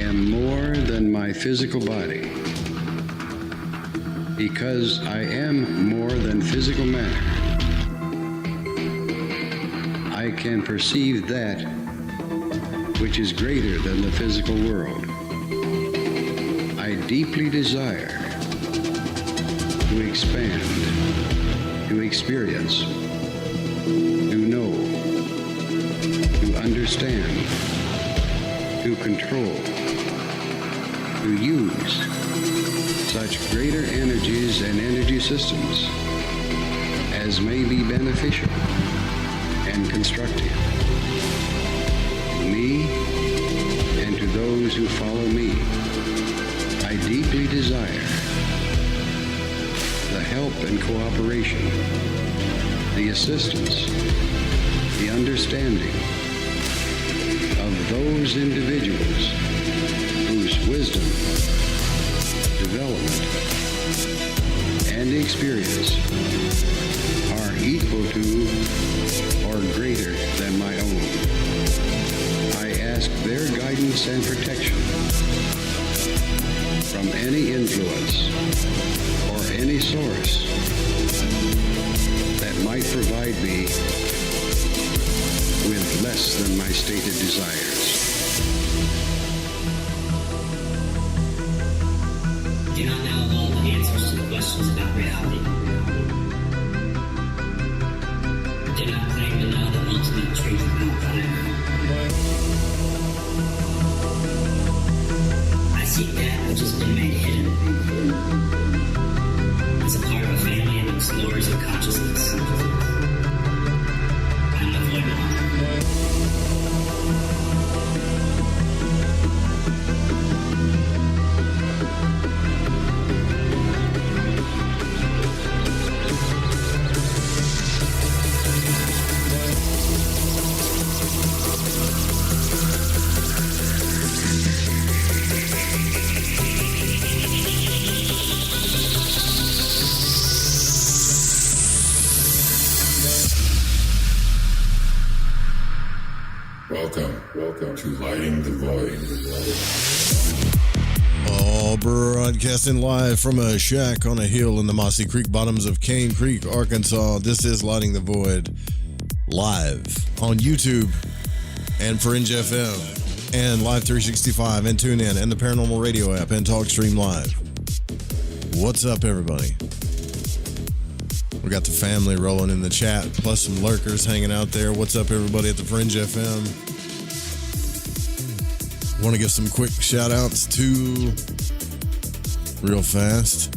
am more than my physical body. Because I am more than physical matter, I can perceive that which is greater than the physical world. I deeply desire to expand, to experience, to know, to understand, to control, to use such greater energies and energy systems as may be beneficial and constructive to me and to those who follow me. I deeply desire the help and cooperation, the assistance, the understanding of those individuals whose wisdom, development, and experience are equal to or greater than my own. I ask their guidance and protection from any influence or any source that might provide me with less than my stated desires. Do not know all the answers to the questions about reality. Do not claim to know the ultimate truth about life. I seek that which has been made hidden as a part of a family amongst lords of consciousness. I am the void one. Welcome to Lighting the Void. All broadcasting live from a shack on a hill in the Mossy Creek bottoms of Cane Creek, Arkansas. This is Lighting the Void live on YouTube and Fringe FM and Live 365 and TuneIn and the Paranormal Radio app and TalkStream Live. What's up, everybody? We got the family rolling in the chat, plus some lurkers hanging out there. What's up, everybody at the Fringe FM? Want to give some quick shout outs to real fast.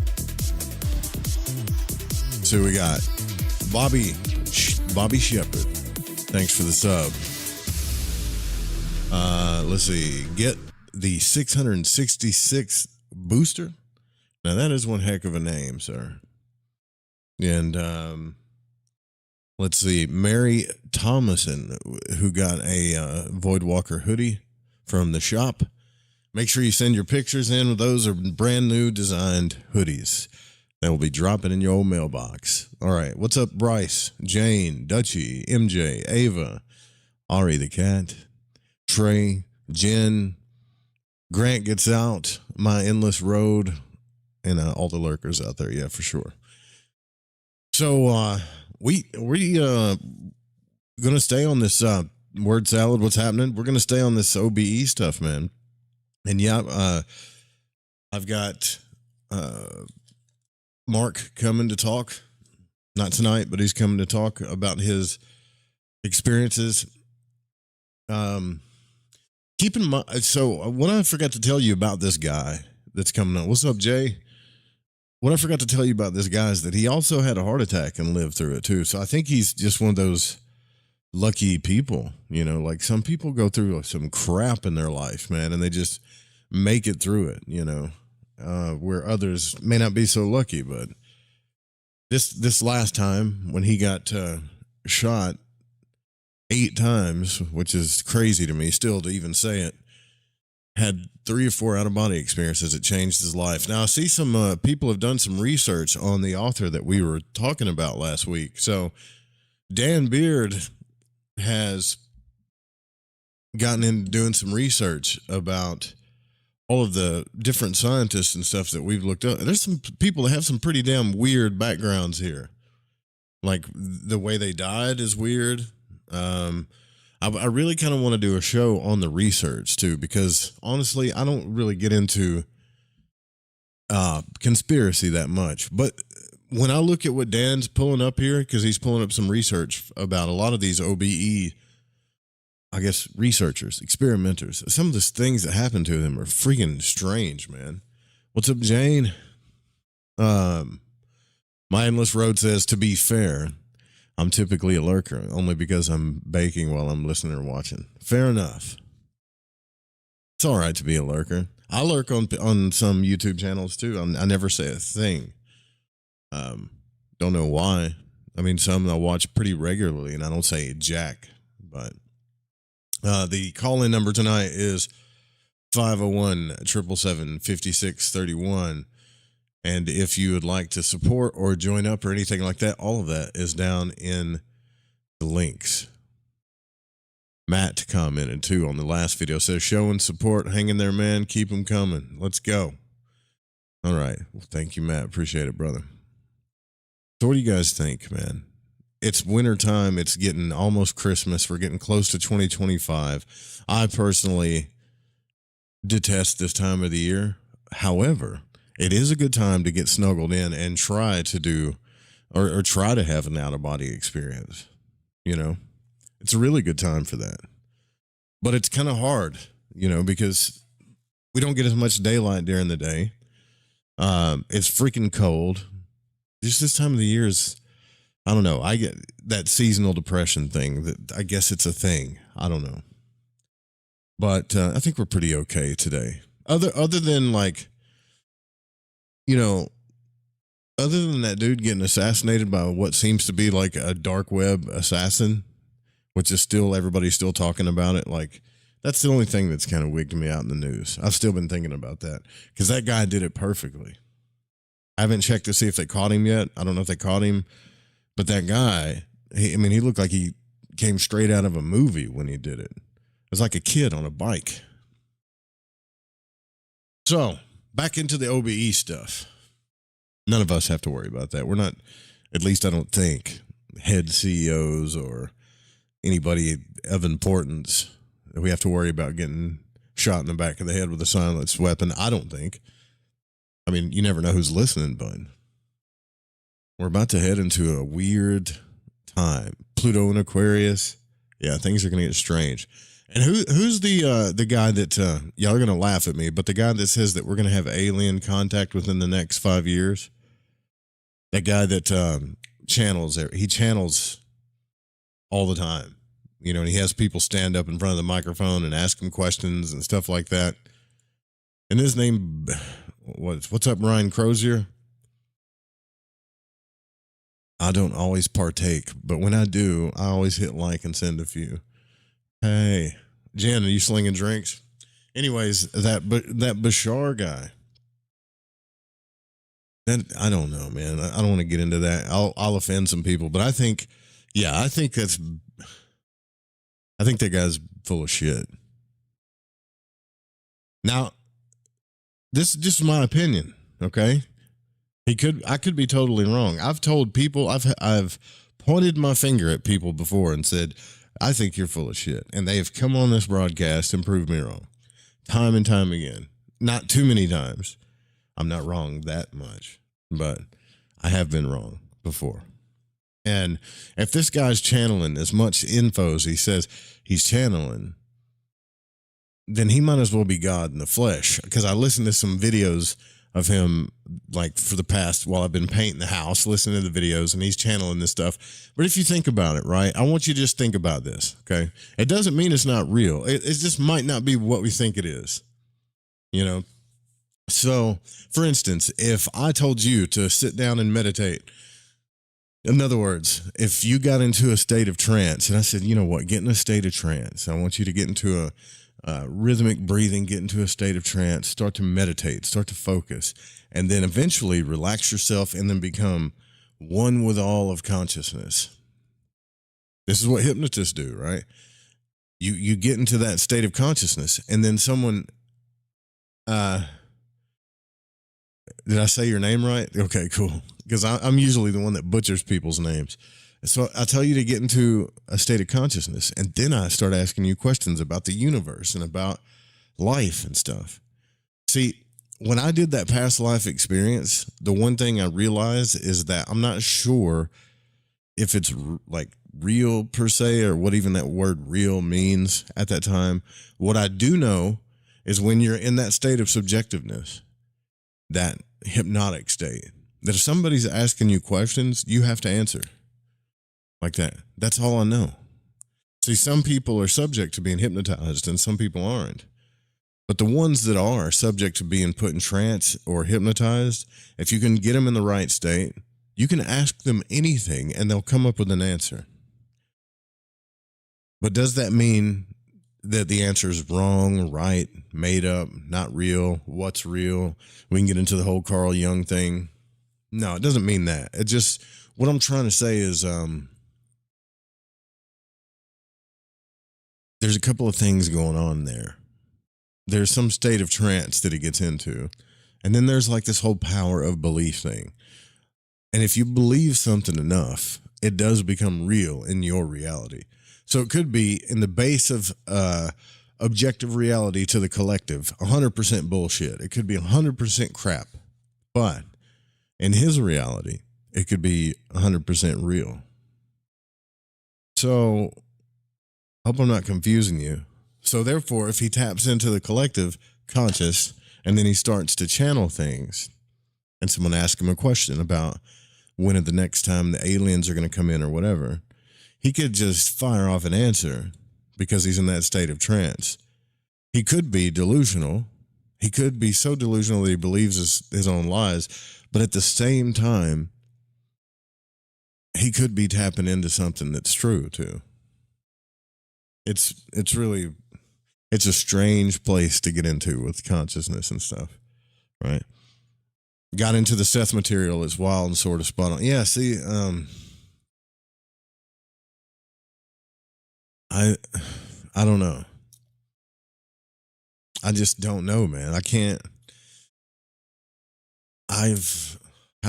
So we got Bobby Shepherd. Thanks for the sub. Let's see. Get the 666 booster. Now that is one heck of a name, sir. And let's see. Mary Thomason, who got a Voidwalker hoodie from the shop. Make sure you send your pictures in. Those are brand new designed hoodies that will be dropping in your old mailbox. All right. What's up, Bryce, Jane, Dutchie, MJ, Ava, Ari the cat, Trey, Jen, Grant gets out, My Endless Road, and all the lurkers out there. Yeah, for sure. So we gonna stay on this word salad. What's happening? We're gonna stay on this OBE stuff, man. And yeah, I've got Mark coming to talk. Not tonight, but he's coming to talk about his experiences. Keep in mind. So what I forgot to tell you about this guy that's coming on. What's up, Jay? What I forgot to tell you about this guy is that he also had a heart attack and lived through it too. So I think he's just one of those lucky people, you know, like some people go through some crap in their life, man, and they just make it through it, you know, where others may not be so lucky. But this last time when he got shot 8 times, which is crazy to me still to even say it, had 3 or 4 out-of-body experiences that changed his life. Now, I see some people have done some research on the author that we were talking about last week. So Dan Beard has gotten into doing some research about all of the different scientists and stuff that we've looked up. There's some people that have some pretty damn weird backgrounds here. Like the way they died is weird. I really kind of want to do a show on the research too, because honestly, I don't really get into conspiracy that much. But when I look at what Dan's pulling up here, because he's pulling up some research about a lot of these OBE, I guess, researchers, experimenters, some of the things that happen to them are freaking strange, man. What's up, Jane? My Endless Road says, to be fair, I'm typically a lurker, only because I'm baking while I'm listening or watching. Fair enough. It's all right to be a lurker. I lurk on some YouTube channels too. I never say a thing. Don't know why. I mean, some I watch pretty regularly, and I don't say jack. But the call-in number tonight is 501-777-5631. And if you would like to support or join up or anything like that, all of that is down in the links. Matt commented too on the last video, says, showing support, hang in there, man. Keep them coming. Let's go. All right. Well, thank you, Matt. Appreciate it, brother. So what do you guys think, man? It's winter time. It's getting almost Christmas. We're getting close to 2025. I personally detest this time of the year. However, it is a good time to get snuggled in and try to do or try to have an out-of-body experience. You know, it's a really good time for that. But it's kind of hard, you know, because we don't get as much daylight during the day. It's freaking cold. Just this time of the year is, I don't know. I get that seasonal depression thing that I guess it's a thing. I don't know. But I think we're pretty okay today. Other than like, you know, other than that dude getting assassinated by what seems to be like a dark web assassin, which is still, everybody's still talking about it. Like, that's the only thing that's kind of wigged me out in the news. I've still been thinking about that because that guy did it perfectly. I haven't checked to see if they caught him yet. I don't know if they caught him, but that guy, he looked like he came straight out of a movie when he did it. It was like a kid on a bike. So, back into the OBE stuff. None of us have to worry about that. We're not, at least I don't think, head CEOs or anybody of importance that we have to worry about getting shot in the back of the head with a silenced weapon. I don't think. I mean, you never know who's listening, but we're about to head into a weird time. Pluto and Aquarius. Yeah, things are going to get strange. And who's the guy that, y'all are going to laugh at me, but the guy that says that we're going to have alien contact within the next 5 years? That guy that channels all the time. You know, and he has people stand up in front of the microphone and ask him questions and stuff like that. And his name, what's up, Ryan Crozier? I don't always partake, but when I do, I always hit like and send a few. Hey, Jen, are you slinging drinks? Anyways, that Bashar guy. Then I don't know, man. I don't want to get into that. I'll offend some people, but I think that guy's full of shit. Now, this is just my opinion, okay? I could be totally wrong. I've told people, I've pointed my finger at people before and said, I think you're full of shit. And they have come on this broadcast and proved me wrong. Time and time again. Not too many times. I'm not wrong that much, but I have been wrong before. And if this guy's channeling as much info as he says he's channeling, then he might as well be God in the flesh. Because I listened to some videos of him, like for the past, while I've been painting the house, listening to the videos, and he's channeling this stuff. But if you think about it, right, I want you to just think about this, okay? It doesn't mean it's not real. It just might not be what we think it is, you know? So, for instance, if I told you to sit down and meditate, in other words, if you got into a state of trance, and I said, you know what, get in a state of trance. I want you to get into a rhythmic breathing, get into a state of trance, start to meditate, start to focus, and then eventually relax yourself and then become one with all of consciousness. This is what hypnotists do, right? You get into that state of consciousness, and then someone Did I say your name right? Okay, cool. Because I'm usually the one that butchers people's names. So I tell you to get into a state of consciousness, and then I start asking you questions about the universe and about life and stuff. See, when I did that past life experience, the one thing I realized is that I'm not sure if it's like real per se, or what even that word real means at that time. What I do know is when you're in that state of subjectiveness, that hypnotic state, that if somebody's asking you questions, you have to answer like that. That's all I know. See, some people are subject to being hypnotized and some people aren't. But the ones that are subject to being put in trance or hypnotized, if you can get them in the right state, you can ask them anything and they'll come up with an answer. But does that mean that the answer is wrong, right, made up, not real, what's real? We can get into the whole Carl Jung thing. No, it doesn't mean that. It just, what I'm trying to say is there's a couple of things going on there. There's some state of trance that he gets into. And then there's like this whole power of belief thing. And if you believe something enough, it does become real in your reality. So it could be in the base of objective reality to the collective, 100% bullshit. It could be 100% crap. But in his reality, it could be 100% real. So I hope I'm not confusing you. So therefore, if he taps into the collective conscious and then he starts to channel things, and someone asks him a question about when at the next time the aliens are going to come in or whatever, he could just fire off an answer because he's in that state of trance. He could be delusional. He could be so delusional that he believes his own lies. But at the same time, he could be tapping into something that's true too. It's really, it's a strange place to get into with consciousness and stuff, right? Got into the Seth material. It's wild and sort of spot on. Yeah, see, I don't know. I just don't know, man. How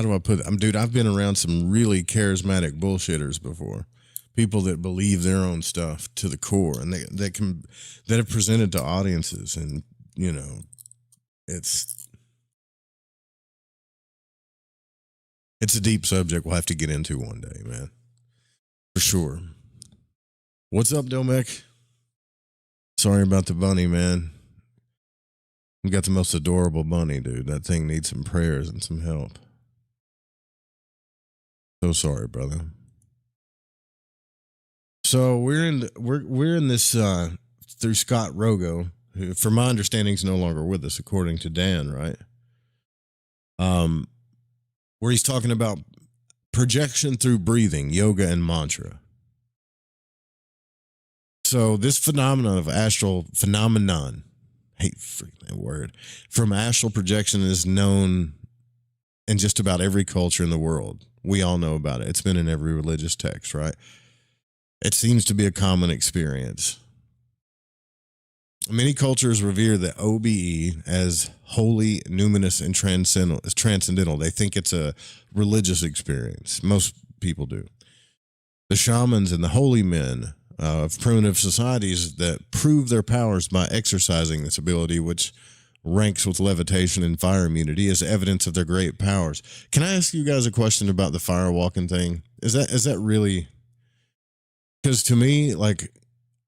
do I put it? Dude, I've been around some really charismatic bullshitters before. People that believe their own stuff to the core, and that have presented to audiences, and you know, it's a deep subject we'll have to get into one day, man. For sure. What's up, Domek? Sorry about the bunny, man. We got the most adorable bunny, dude. That thing needs some prayers and some help. So sorry, brother. So we're in this through Scott Rogo, who, from my understanding, is no longer with us, according to Dan, right? Where he's talking about projection through breathing, yoga, and mantra. So this phenomenon, hate freaking that word, from astral projection is known in just about every culture in the world. We all know about it. It's been in every religious text, right? It seems to be a common experience. Many cultures revere the OBE as holy, numinous, and transcendental. They think it's a religious experience. Most people do. The shamans and the holy men of primitive societies that prove their powers by exercising this ability, which ranks with levitation and fire immunity, as evidence of their great powers. Can I ask you guys a question about the fire walking thing? Is that really? Because to me, like,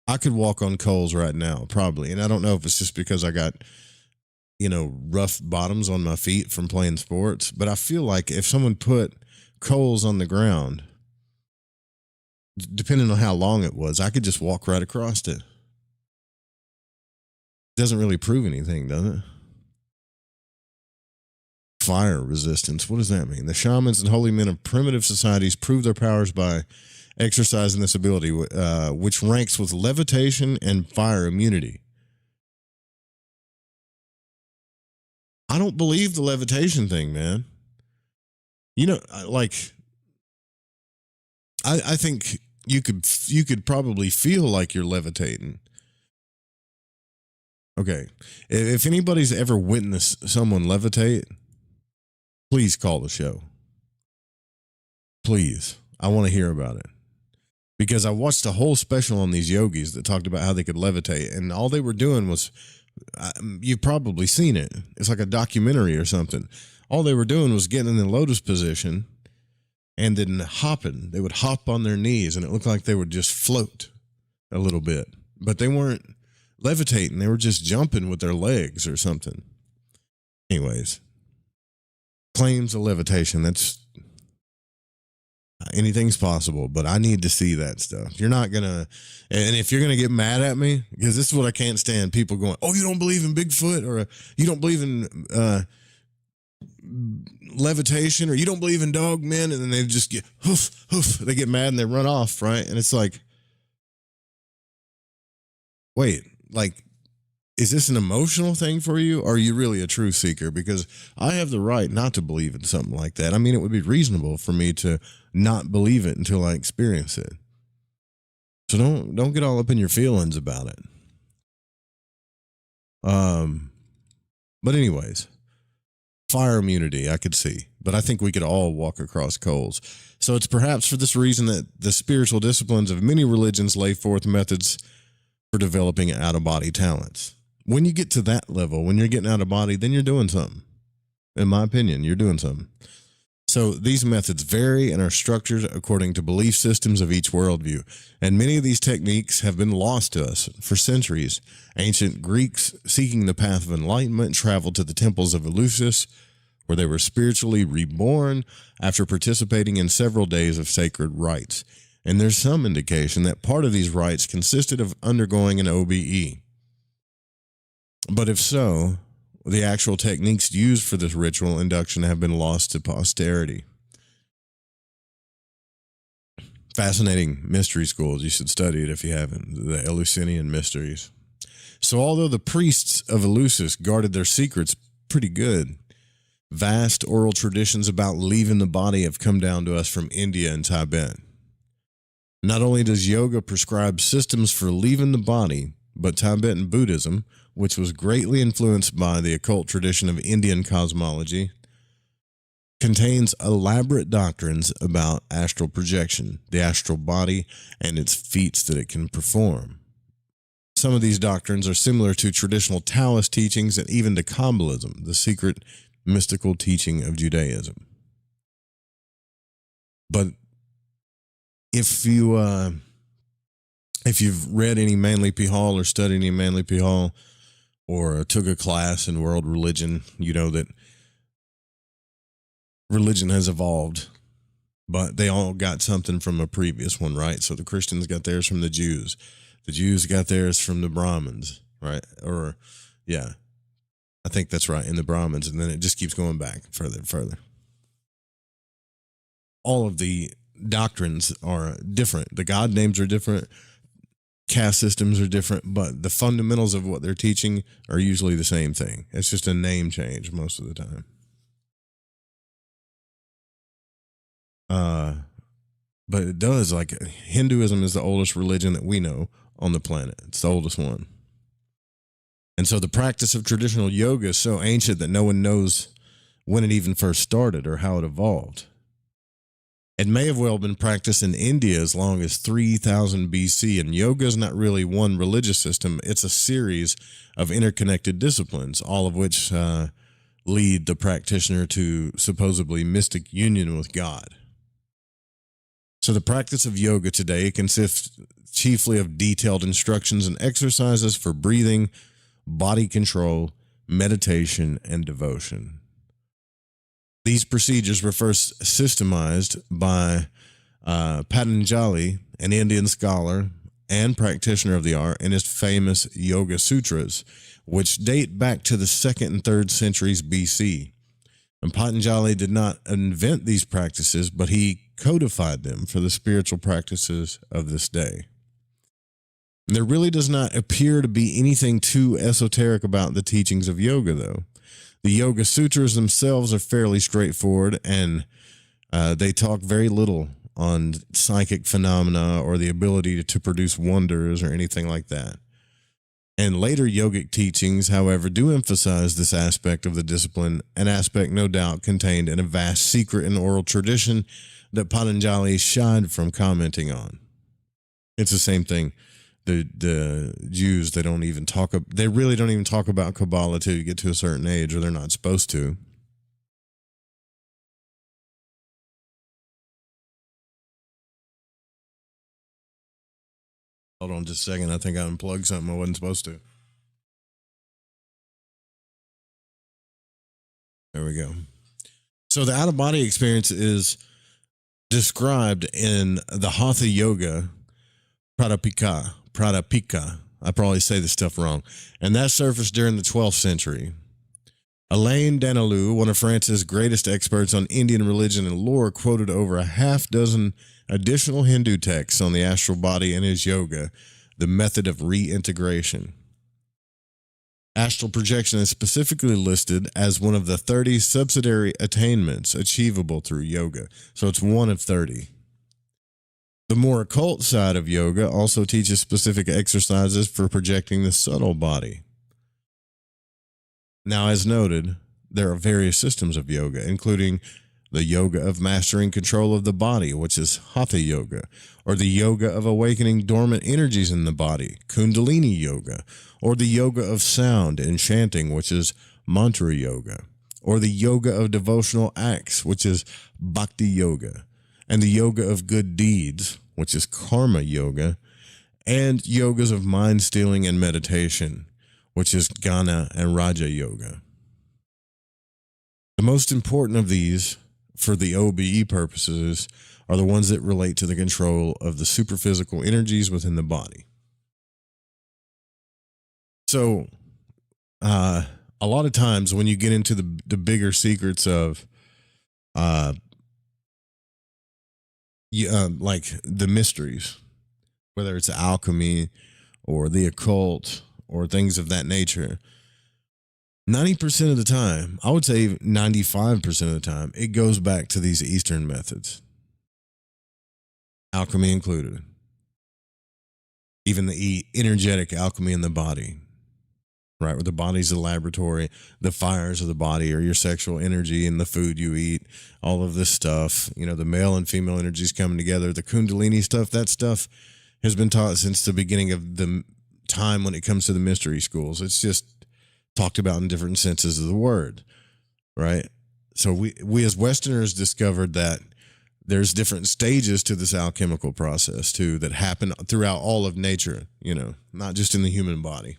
I could walk on coals right now, probably. And I don't know if it's just because I got, rough bottoms on my feet from playing sports. But I feel like if someone put coals on the ground, depending on how long it was, I could just walk right across it. Doesn't really prove anything, does it? Fire resistance. What does that mean? The shamans and holy men of primitive societies prove their powers by exercising this ability, which ranks with levitation and fire immunity. I don't believe the levitation thing, man. I think you could probably feel like you're levitating. Okay. If anybody's ever witnessed someone levitate, please call the show. Please. I want to hear about it. Because I watched a whole special on these yogis that talked about how they could levitate, and all they were doing was, you've probably seen it. It's like a documentary or something. All they were doing was getting in the lotus position and then hopping. They would hop on their knees, and it looked like they would just float a little bit. But they weren't levitating. They were just jumping with their legs or something. Anyways, claims of levitation. That's anything's possible, but I need to see that stuff. You're not going to, and if you're going to get mad at me, because this is what I can't stand, people going, oh, you don't believe in Bigfoot, or you don't believe in levitation, or you don't believe in dog men, and then they just get hoof, hoof, they get mad and they run off, right? And it's like, wait, like, is this an emotional thing for you? Or are you really a truth seeker? Because I have the right not to believe in something like that. I mean, it would be reasonable for me to not believe it until I experience it. So don't get all up in your feelings about it. But anyways, fire immunity, I could see, but I think we could all walk across coals. So it's perhaps for this reason that the spiritual disciplines of many religions lay forth methods for developing out-of-body talents. When you get to that level, when you're getting out of body, then you're doing something. In my opinion, you're doing something. So these methods vary and are structured according to belief systems of each worldview. And many of these techniques have been lost to us for centuries. Ancient Greeks seeking the path of enlightenment traveled to the temples of Eleusis, where they were spiritually reborn after participating in several days of sacred rites. And there's some indication that part of these rites consisted of undergoing an OBE. But if so, the actual techniques used for this ritual induction have been lost to posterity. Fascinating mystery schools. You should study it if you haven't. The Eleusinian mysteries. So although the priests of Eleusis guarded their secrets pretty good, vast oral traditions about leaving the body have come down to us from India and Tibet. Not only does yoga prescribe systems for leaving the body, but Tibetan Buddhism, which was greatly influenced by the occult tradition of Indian cosmology, contains elaborate doctrines about astral projection, the astral body, and its feats that it can perform. Some of these doctrines are similar to traditional Taoist teachings and even to Kabbalism, the secret mystical teaching of Judaism. But if you've read any Manly P. Hall or studied any Manly P. Hall or took a class in world religion, you know that religion has evolved, but they all got something from a previous one, right? So the Christians got theirs from the Jews. The Jews got theirs from the Brahmins, right? Or, yeah, I think that's right, in the Brahmins. And then it just keeps going back further and further. All of the doctrines are different. The God names are different. Caste systems are different, but the fundamentals of what they're teaching are usually the same thing. It's just a name change most of the time. But it does, like, Hinduism is the oldest religion that we know on the planet. It's the oldest one. And so the practice of traditional yoga is so ancient that no one knows when it even first started or how it evolved. It may have well been practiced in India as long as 3000 BC, and yoga is not really one religious system. It's a series of interconnected disciplines, all of which lead the practitioner to supposedly mystic union with God. So the practice of yoga today consists chiefly of detailed instructions and exercises for breathing, body control, meditation, and devotion. These procedures were first systemized by Patanjali, an Indian scholar and practitioner of the art, in his famous Yoga Sutras, which date back to the 2nd and 3rd centuries BC. And Patanjali did not invent these practices, but he codified them for the spiritual practices of this day. There really does not appear to be anything too esoteric about the teachings of yoga, though. The Yoga Sutras themselves are fairly straightforward, and they talk very little on psychic phenomena or the ability to produce wonders or anything like that. And later yogic teachings, however, do emphasize this aspect of the discipline, an aspect no doubt contained in a vast secret in oral tradition that Patanjali shied from commenting on. It's the same thing. The Jews, they really don't even talk about Kabbalah till you get to a certain age, or they're not supposed to. Hold on just a second. I think I unplugged something I wasn't supposed to. There we go. So the out-of-body experience is described in the Hatha Yoga Pradipika. I probably say this stuff wrong. And that surfaced during the 12th century. Alain Danilou, one of France's greatest experts on Indian religion and lore, quoted over a half dozen additional Hindu texts on the astral body in his yoga, the method of reintegration. Astral projection is specifically listed as one of the 30 subsidiary attainments achievable through yoga. So it's one of 30. The more occult side of yoga also teaches specific exercises for projecting the subtle body. Now, as noted, there are various systems of yoga, including the yoga of mastering control of the body, which is Hatha Yoga, or the yoga of awakening dormant energies in the body, Kundalini Yoga, or the yoga of sound and chanting, which is Mantra Yoga, or the yoga of devotional acts, which is Bhakti Yoga, and the yoga of good deeds, which is Karma Yoga, and yogas of mind stealing and meditation, which is Gnana and Raja Yoga. The most important of these, for the OBE purposes, are the ones that relate to the control of the superphysical energies within the body. So, a lot of times when you get into the bigger secrets of, like the mysteries, whether it's alchemy or the occult or things of that nature, 90% of the time, I would say 95% of the time, it goes back to these Eastern methods, alchemy included, even the energetic alchemy in the body, right? Where the body's a laboratory, the fires of the body are your sexual energy and the food you eat, all of this stuff, the male and female energies coming together, the Kundalini stuff, that stuff has been taught since the beginning of the time when it comes to the mystery schools. It's just talked about in different senses of the word, right? So we as Westerners discovered that there's different stages to this alchemical process too that happen throughout all of nature, not just in the human body.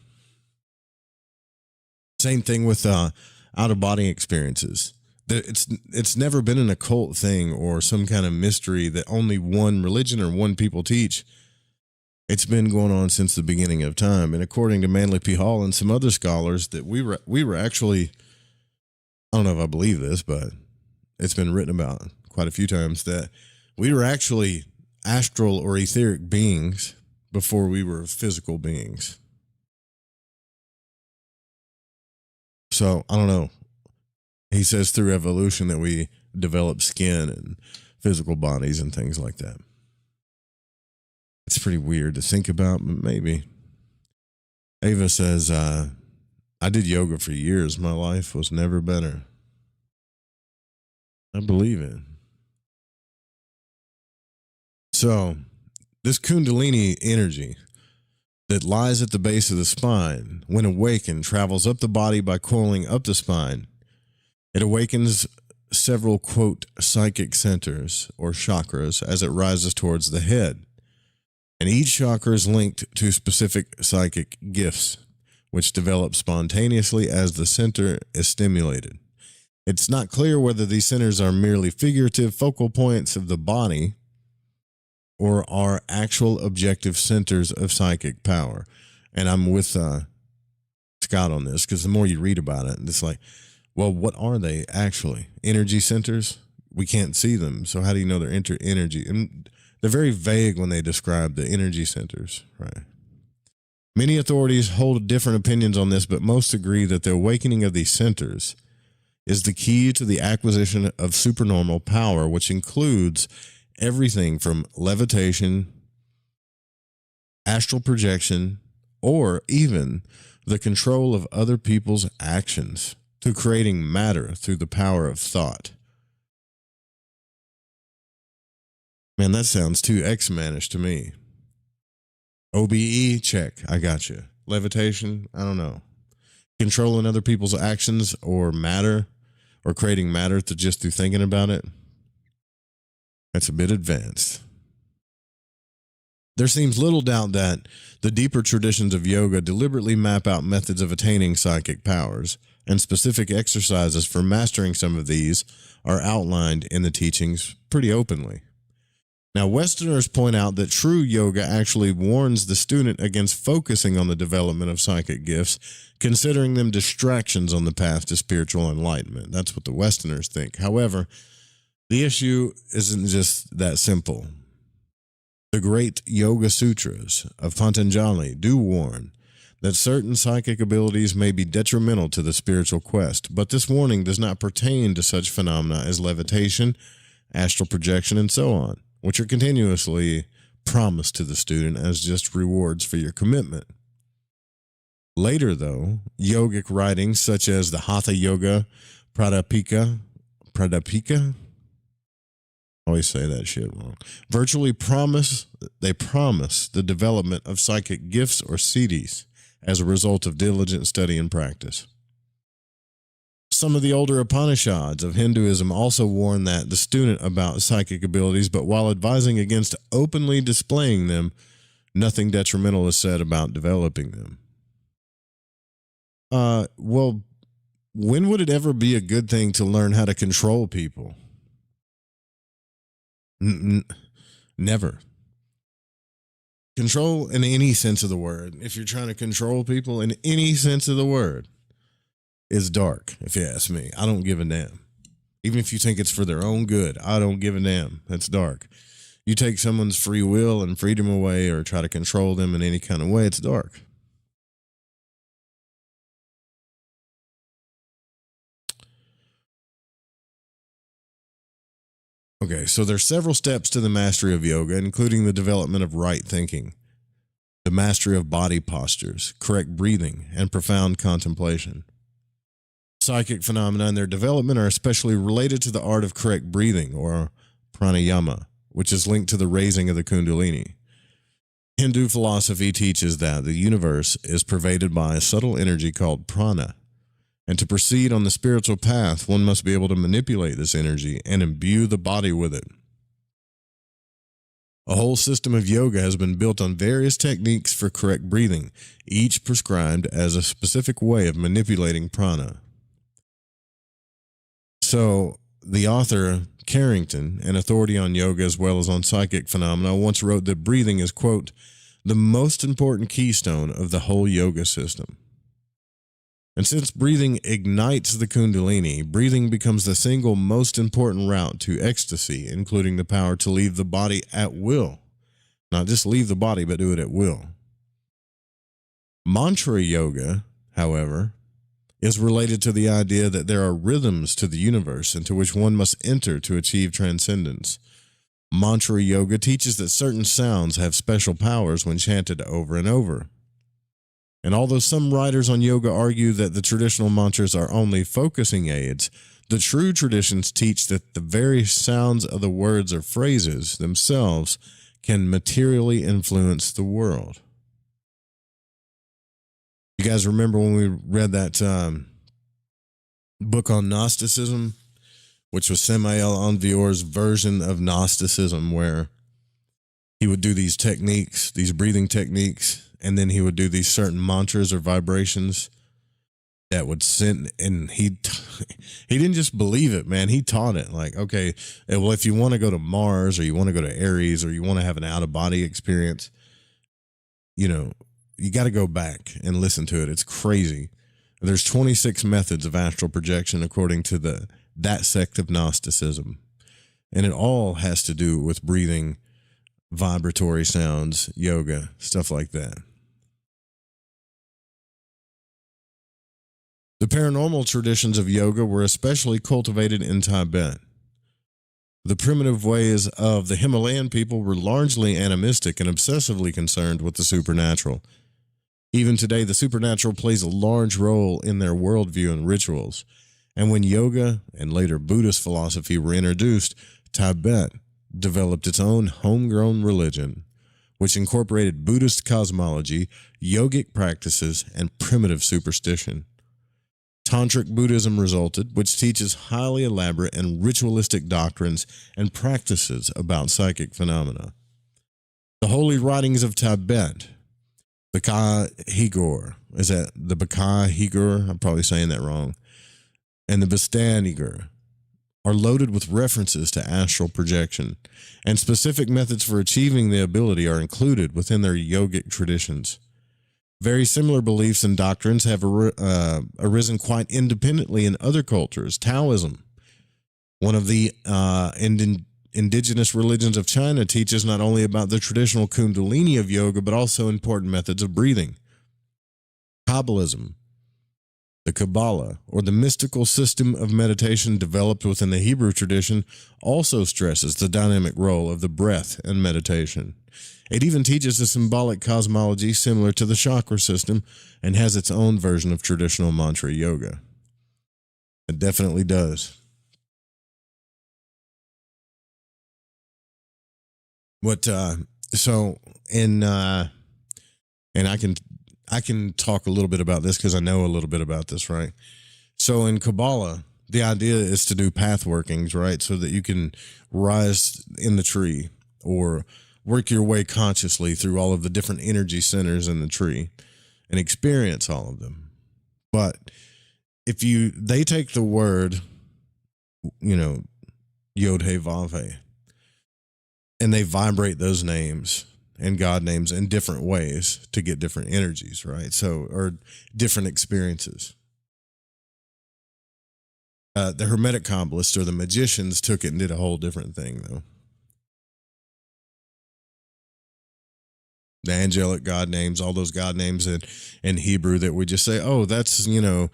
Same thing with out-of-body experiences. It's never been an occult thing or some kind of mystery that only one religion or one people teach. It's been going on since the beginning of time. And according to Manly P. Hall and some other scholars, that we were actually, I don't know if I believe this, but it's been written about quite a few times, that we were actually astral or etheric beings before we were physical beings. So, I don't know. He says through evolution that we develop skin and physical bodies and things like that. It's pretty weird to think about, but maybe. Ava says, I did yoga for years. My life was never better. I believe it. So, this Kundalini energy that lies at the base of the spine, when awakened, travels up the body by coiling up the spine. It awakens several, quote, psychic centers or chakras as it rises towards the head. And each chakra is linked to specific psychic gifts, which develop spontaneously as the center is stimulated. It's not clear whether these centers are merely figurative focal points of the body or are actual objective centers of psychic power. And I'm with Scott on this, because the more you read about it, it's like, well, what are they actually? Energy centers? We can't see them, so how do you know they're energy? And they're very vague when they describe the energy centers, right? Many authorities hold different opinions on this, but most agree that the awakening of these centers is the key to the acquisition of supernormal power, which includes everything from levitation, astral projection, or even the control of other people's actions, to creating matter through the power of thought. Man, that sounds too X-manish to me. OBE, check. I got you. Levitation, I don't know. Controlling other people's actions or matter, or creating matter just through thinking about it. That's a bit advanced. There seems little doubt that the deeper traditions of yoga deliberately map out methods of attaining psychic powers, and specific exercises for mastering some of these are outlined in the teachings pretty openly. Now, Westerners point out that true yoga actually warns the student against focusing on the development of psychic gifts, considering them distractions on the path to spiritual enlightenment. That's what the Westerners think. However, the issue isn't just that simple. The great Yoga Sutras of Patanjali do warn that certain psychic abilities may be detrimental to the spiritual quest, but this warning does not pertain to such phenomena as levitation, astral projection, and so on, which are continuously promised to the student as just rewards for your commitment. Later, though, yogic writings such as the Hatha Yoga, Pradipika, I always say that shit wrong, virtually promise the development of psychic gifts or siddhis as a result of diligent study and practice. Some of the older Upanishads of Hinduism also warn that the student about psychic abilities, but while advising against openly displaying them, nothing detrimental is said about developing them. Well, when would it ever be a good thing to learn how to control people? Never. Control in any sense of the word, if you're trying to control people in any sense of the word, is dark, if you ask me. I don't give a damn. Even if you think it's for their own good, I don't give a damn. That's dark. You take someone's free will and freedom away or try to control them in any kind of way, it's dark. Okay, so there's several steps to the mastery of yoga, including the development of right thinking, the mastery of body postures, correct breathing, and profound contemplation. Psychic phenomena and their development are especially related to the art of correct breathing, or pranayama, which is linked to the raising of the kundalini. Hindu philosophy teaches that the universe is pervaded by a subtle energy called prana, and to proceed on the spiritual path, one must be able to manipulate this energy and imbue the body with it. A whole system of yoga has been built on various techniques for correct breathing, each prescribed as a specific way of manipulating prana. So, the author, Carrington, an authority on yoga as well as on psychic phenomena, once wrote that breathing is, quote, the most important keystone of the whole yoga system. And since breathing ignites the kundalini, breathing becomes the single most important route to ecstasy, including the power to leave the body at will. Not just leave the body, but do it at will. Mantra yoga, however, is related to the idea that there are rhythms to the universe into which one must enter to achieve transcendence. Mantra yoga teaches that certain sounds have special powers when chanted over and over. And although some writers on yoga argue that the traditional mantras are only focusing aids, the true traditions teach that the very sounds of the words or phrases themselves can materially influence the world. You guys remember when we read that book on Gnosticism, which was Samael Aun's version of Gnosticism, where he would do these techniques, these breathing techniques, and then he would do these certain mantras or vibrations that would send, and he didn't just believe it, man. He taught it. Like, okay, well, if you want to go to Mars or you want to go to Aries or you want to have an out-of-body experience, you know, you got to go back and listen to it. It's crazy. There's 26 methods of astral projection according to that sect of Gnosticism, and it all has to do with breathing, vibratory sounds, yoga, stuff like that. The paranormal traditions of yoga were especially cultivated in Tibet. The primitive ways of the Himalayan people were largely animistic and obsessively concerned with the supernatural. Even today, the supernatural plays a large role in their worldview and rituals. And when yoga and later Buddhist philosophy were introduced, Tibet developed its own homegrown religion, which incorporated Buddhist cosmology, yogic practices, and primitive superstition. Tantric Buddhism resulted, which teaches highly elaborate and ritualistic doctrines and practices about psychic phenomena. The holy writings of Tibet, Baka Higur, is that the Baka Higur? I'm probably saying that wrong. And the Bastanigur are loaded with references to astral projection, and specific methods for achieving the ability are included within their yogic traditions. Very similar beliefs and doctrines have arisen quite independently in other cultures. Taoism, one of the indigenous religions of China, teaches not only about the traditional kundalini of yoga, but also important methods of breathing. Kabbalism, the Kabbalah, or the mystical system of meditation developed within the Hebrew tradition, also stresses the dynamic role of the breath and meditation. It even teaches a symbolic cosmology similar to the chakra system and has its own version of traditional mantra yoga. It definitely does. And I can talk a little bit about this because I know a little bit about this, right? So in Kabbalah, the idea is to do path workings, right? So that you can rise in the tree or work your way consciously through all of the different energy centers in the tree and experience all of them. But they take the word, Yod He Vav He, and they vibrate those names and God names in different ways to get different energies, right? So, or different experiences. The Hermetic Kabbalists or the magicians took it and did a whole different thing, though. The angelic God names, all those God names in Hebrew that we just say, oh, that's, Yod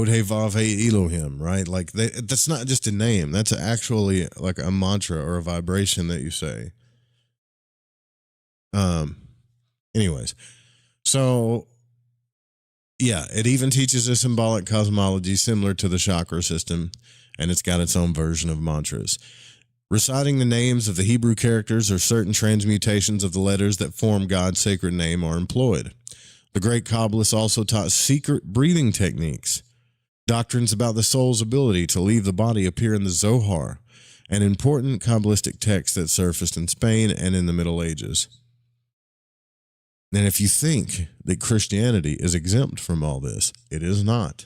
He Vav He Elohim, right? Like that's not just a name. That's actually like a mantra or a vibration that you say. Anyways, so yeah, it even teaches a symbolic cosmology similar to the chakra system, and it's got its own version of mantras. Reciting the names of the Hebrew characters or certain transmutations of the letters that form God's sacred name are employed. The great Kabbalists also taught secret breathing techniques. Doctrines about the soul's ability to leave the body appear in the Zohar, an important Kabbalistic text that surfaced in Spain and in the Middle Ages. And if you think that Christianity is exempt from all this, it is not.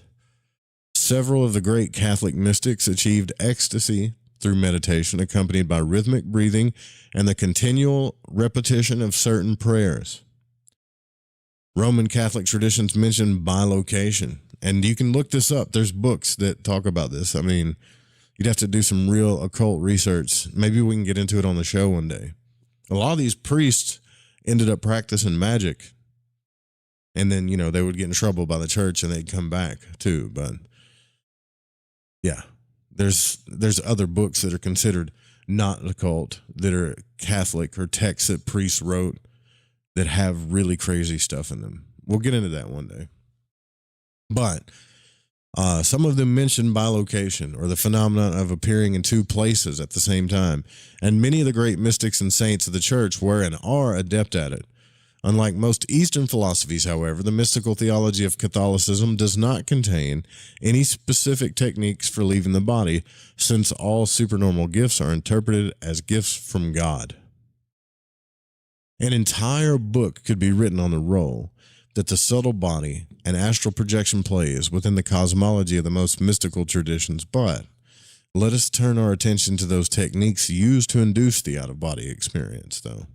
Several of the great Catholic mystics achieved ecstasy through meditation accompanied by rhythmic breathing and the continual repetition of certain prayers. Roman Catholic traditions mention bilocation, and you can look this up. There's books that talk about this. I mean, you'd have to do some real occult research. Maybe we can get into it on the show one day. A lot of these priests ended up practicing magic, and then, they would get in trouble by the church and they'd come back too. But yeah, there's other books that are considered not occult that are Catholic or texts that priests wrote that have really crazy stuff in them. We'll get into that one day. But some of them mention bilocation, or the phenomenon of appearing in two places at the same time, and many of the great mystics and saints of the church were and are adept at it. Unlike most Eastern philosophies, however, the mystical theology of Catholicism does not contain any specific techniques for leaving the body, since all supernormal gifts are interpreted as gifts from God. An entire book could be written on the role that the subtle body and astral projection plays within the cosmology of the most mystical traditions, but let us turn our attention to those techniques used to induce the out-of-body experience, though.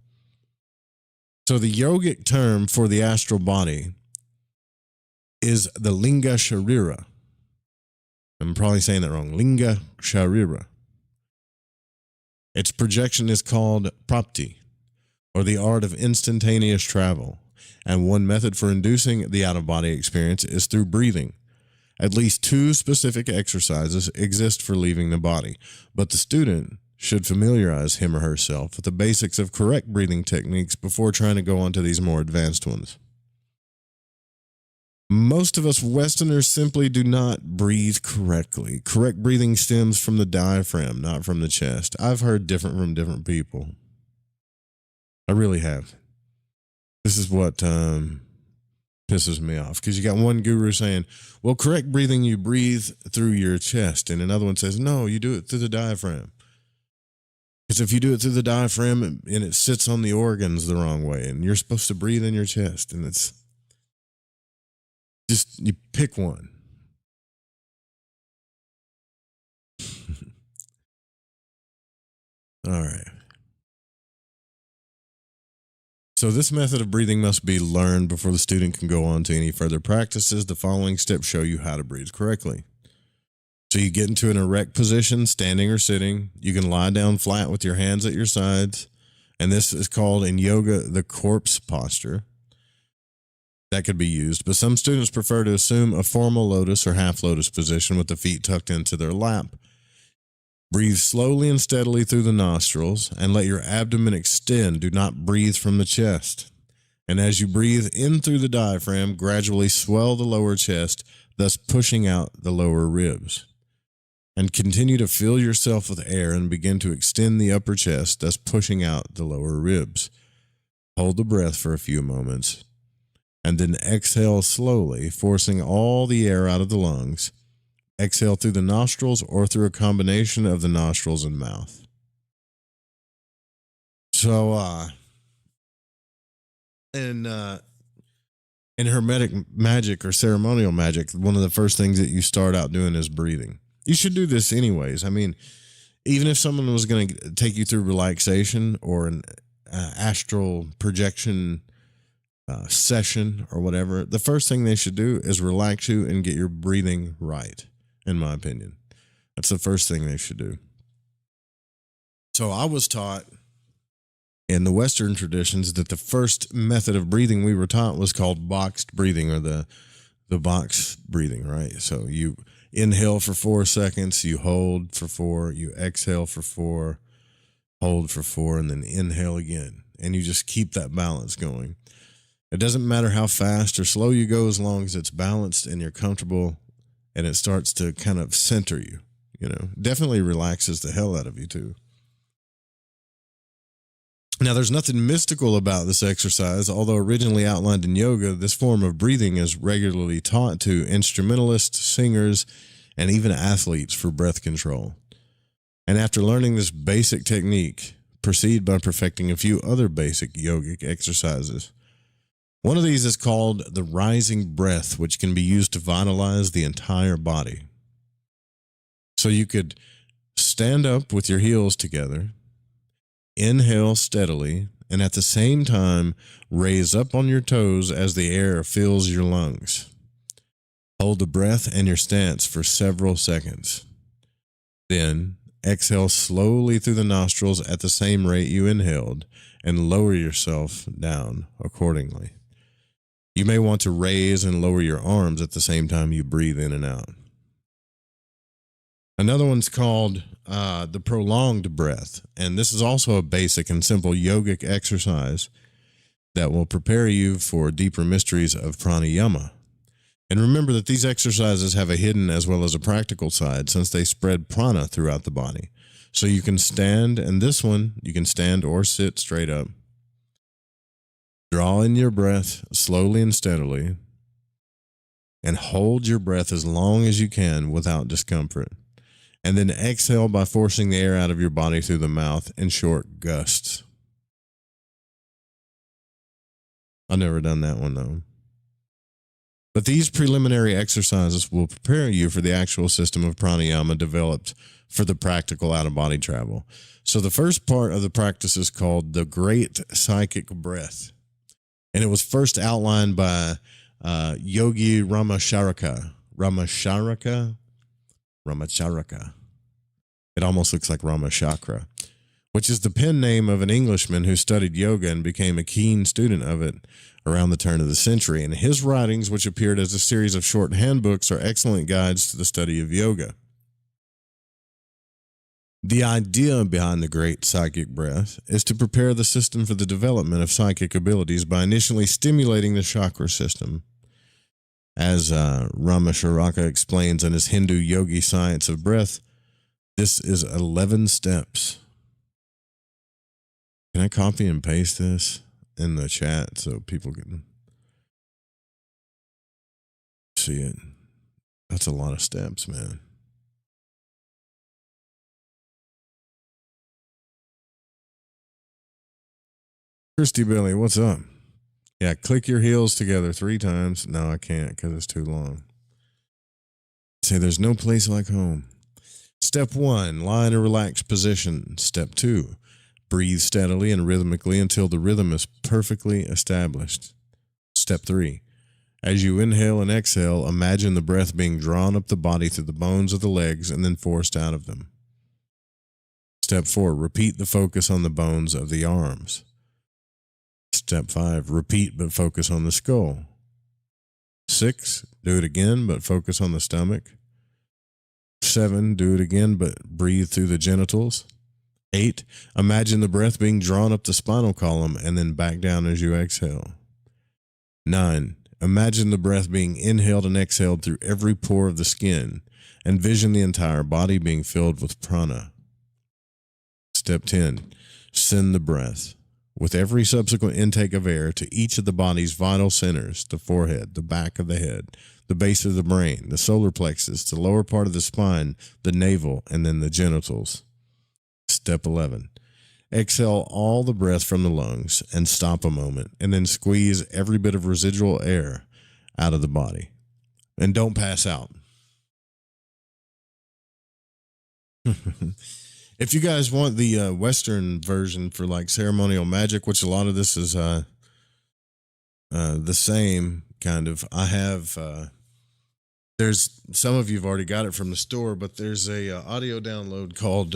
So the yogic term for the astral body is the Linga Sharira. I'm probably saying that wrong. Linga Sharira. Its projection is called Prapti, or the art of instantaneous travel. And one method for inducing the out-of-body experience is through breathing. At least two specific exercises exist for leaving the body, but the student should familiarize him or herself with the basics of correct breathing techniques before trying to go on to these more advanced ones. Most of us Westerners simply do not breathe correctly. Correct breathing stems from the diaphragm, not from the chest. I've heard different from different people. I really have. This is what pisses me off, because you got one guru saying, well, correct breathing, you breathe through your chest, and another one says, no, you do it through the diaphragm. Because if you do it through the diaphragm and it sits on the organs the wrong way, and you're supposed to breathe in your chest, and it's just, you pick one. All right. So this method of breathing must be learned before the student can go on to any further practices. The following steps show you how to breathe correctly. So you get into an erect position, standing or sitting. You can lie down flat with your hands at your sides. And this is called in yoga the corpse posture. That could be used, but some students prefer to assume a formal lotus or half lotus position with the feet tucked into their lap. Breathe slowly and steadily through the nostrils and let your abdomen extend. Do not breathe from the chest. And as you breathe in through the diaphragm, gradually swell the lower chest, thus pushing out the lower ribs. And continue to fill yourself with air and begin to extend the upper chest, thus pushing out the lower ribs. Hold the breath for a few moments, and then exhale slowly, forcing all the air out of the lungs. Exhale through the nostrils or through a combination of the nostrils and mouth. So, in Hermetic magic or ceremonial magic, one of the first things that you start out doing is breathing. You should do this anyways. I mean, even if someone was going to take you through relaxation or an astral projection session or whatever, the first thing they should do is relax you and get your breathing right. In my opinion, that's the first thing they should do. So I was taught in the Western traditions that the first method of breathing we were taught was called boxed breathing, or the box breathing, right? So you inhale for 4 seconds, you hold for 4, you exhale for 4, hold for 4, and then inhale again. And you just keep that balance going. It doesn't matter how fast or slow you go, as long as it's balanced and you're comfortable and it starts to kind of center you, definitely relaxes the hell out of you too. Now, there's nothing mystical about this exercise. Although originally outlined in yoga, this form of breathing is regularly taught to instrumentalists, singers, and even athletes for breath control. And after learning this basic technique, proceed by perfecting a few other basic yogic exercises. One of these is called the rising breath, which can be used to vitalize the entire body. So you could stand up with your heels together, inhale steadily, and at the same time, raise up on your toes as the air fills your lungs. Hold the breath and your stance for several seconds. Then exhale slowly through the nostrils at the same rate you inhaled, and lower yourself down accordingly. You may want to raise and lower your arms at the same time you breathe in and out. Another one's called the prolonged breath, and this is also a basic and simple yogic exercise that will prepare you for deeper mysteries of pranayama. And remember that these exercises have a hidden as well as a practical side, since they spread prana throughout the body. So you can stand, and this one, you can stand or sit straight up. Draw in your breath slowly and steadily, and hold your breath as long as you can without discomfort. And then exhale by forcing the air out of your body through the mouth in short gusts. I've never done that one though. But these preliminary exercises will prepare you for the actual system of pranayama developed for the practical out-of-body travel. So the first part of the practice is called the Great Psychic Breath. And it was first outlined by Yogi Ramacharaka. Ramacharaka. It almost looks like Ramachakra, which is the pen name of an Englishman who studied yoga and became a keen student of it around the turn of the century. And his writings, which appeared as a series of short handbooks, are excellent guides to the study of yoga. The idea behind the great psychic breath is to prepare the system for the development of psychic abilities by initially stimulating the chakra system. As Ramacharaka explains in his Hindu yogi science of breath, this is 11 steps. Can I copy and paste this in the chat so people can see it? That's a lot of steps, man. Christy Billy, what's up? Yeah, click your heels together 3 times. No, I can't because it's too long. Say there's no place like home. Step 1, lie in a relaxed position. Step 2, breathe steadily and rhythmically until the rhythm is perfectly established. Step 3, as you inhale and exhale, imagine the breath being drawn up the body through the bones of the legs and then forced out of them. Step 4, repeat the focus on the bones of the arms. Step 5, repeat but focus on the skull. 6, do it again but focus on the stomach. 7, do it again but breathe through the genitals. 8, imagine the breath being drawn up the spinal column and then back down as you exhale. 9, imagine the breath being inhaled and exhaled through every pore of the skin. Envision the entire body being filled with prana. Step 10, send the breath with every subsequent intake of air to each of the body's vital centers, the forehead, the back of the head, the base of the brain, the solar plexus, the lower part of the spine, the navel, and then the genitals. Step 11, exhale all the breath from the lungs and stop a moment, and then squeeze every bit of residual air out of the body. And don't pass out. If you guys want the Western version for like ceremonial magic, which a lot of this is the same kind of, I have, there's some of you've already got it from the store, but there's a audio download called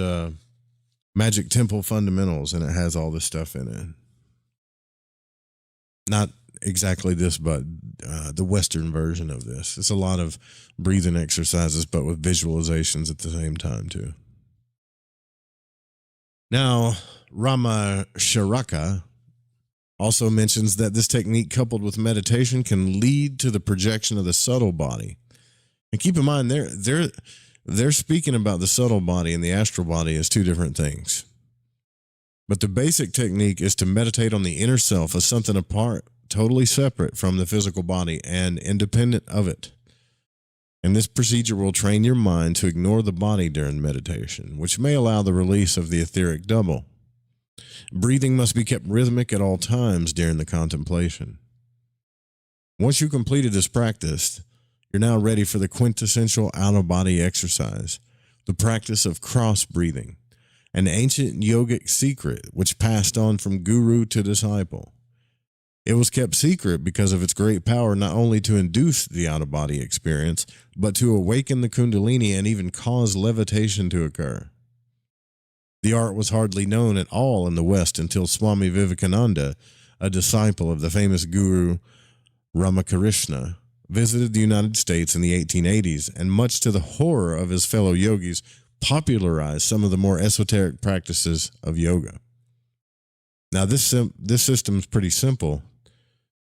Magic Temple Fundamentals, and it has all this stuff in it. Not exactly this, but the Western version of this. It's a lot of breathing exercises, but with visualizations at the same time too. Now, Ramacharaka also mentions that this technique coupled with meditation can lead to the projection of the subtle body. And keep in mind, they're speaking about the subtle body and the astral body as 2 different things. But the basic technique is to meditate on the inner self as something apart, totally separate from the physical body and independent of it. And this procedure will train your mind to ignore the body during meditation, which may allow the release of the etheric double. Breathing must be kept rhythmic at all times during the contemplation. Once you've completed this practice, you're now ready for the quintessential out-of-body exercise, the practice of cross-breathing, an ancient yogic secret which passed on from guru to disciple. It was kept secret because of its great power not only to induce the out-of-body experience, but to awaken the kundalini and even cause levitation to occur. The art was hardly known at all in the West until Swami Vivekananda, a disciple of the famous guru Ramakrishna, visited the United States in the 1880s, and much to the horror of his fellow yogis, popularized some of the more esoteric practices of yoga. Now, this system is pretty simple,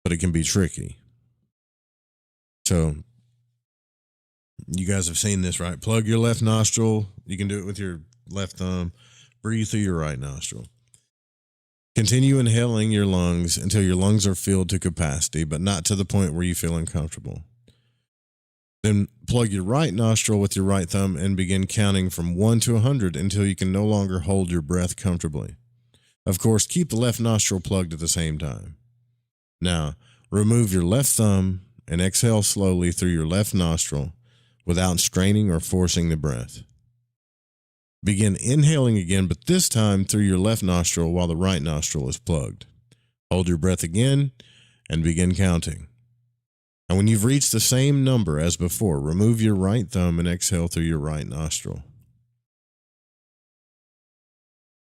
but it can be tricky. So, you guys have seen this, right? Plug your left nostril. You can do it with your left thumb. Breathe through your right nostril. Continue inhaling your lungs until your lungs are filled to capacity, but not to the point where you feel uncomfortable. Then plug your right nostril with your right thumb and begin counting from 1 to 100 until you can no longer hold your breath comfortably. Of course, keep the left nostril plugged at the same time. Now, remove your left thumb and exhale slowly through your left nostril without straining or forcing the breath. Begin inhaling again, but this time through your left nostril while the right nostril is plugged. Hold your breath again and begin counting. And when you've reached the same number as before, remove your right thumb and exhale through your right nostril.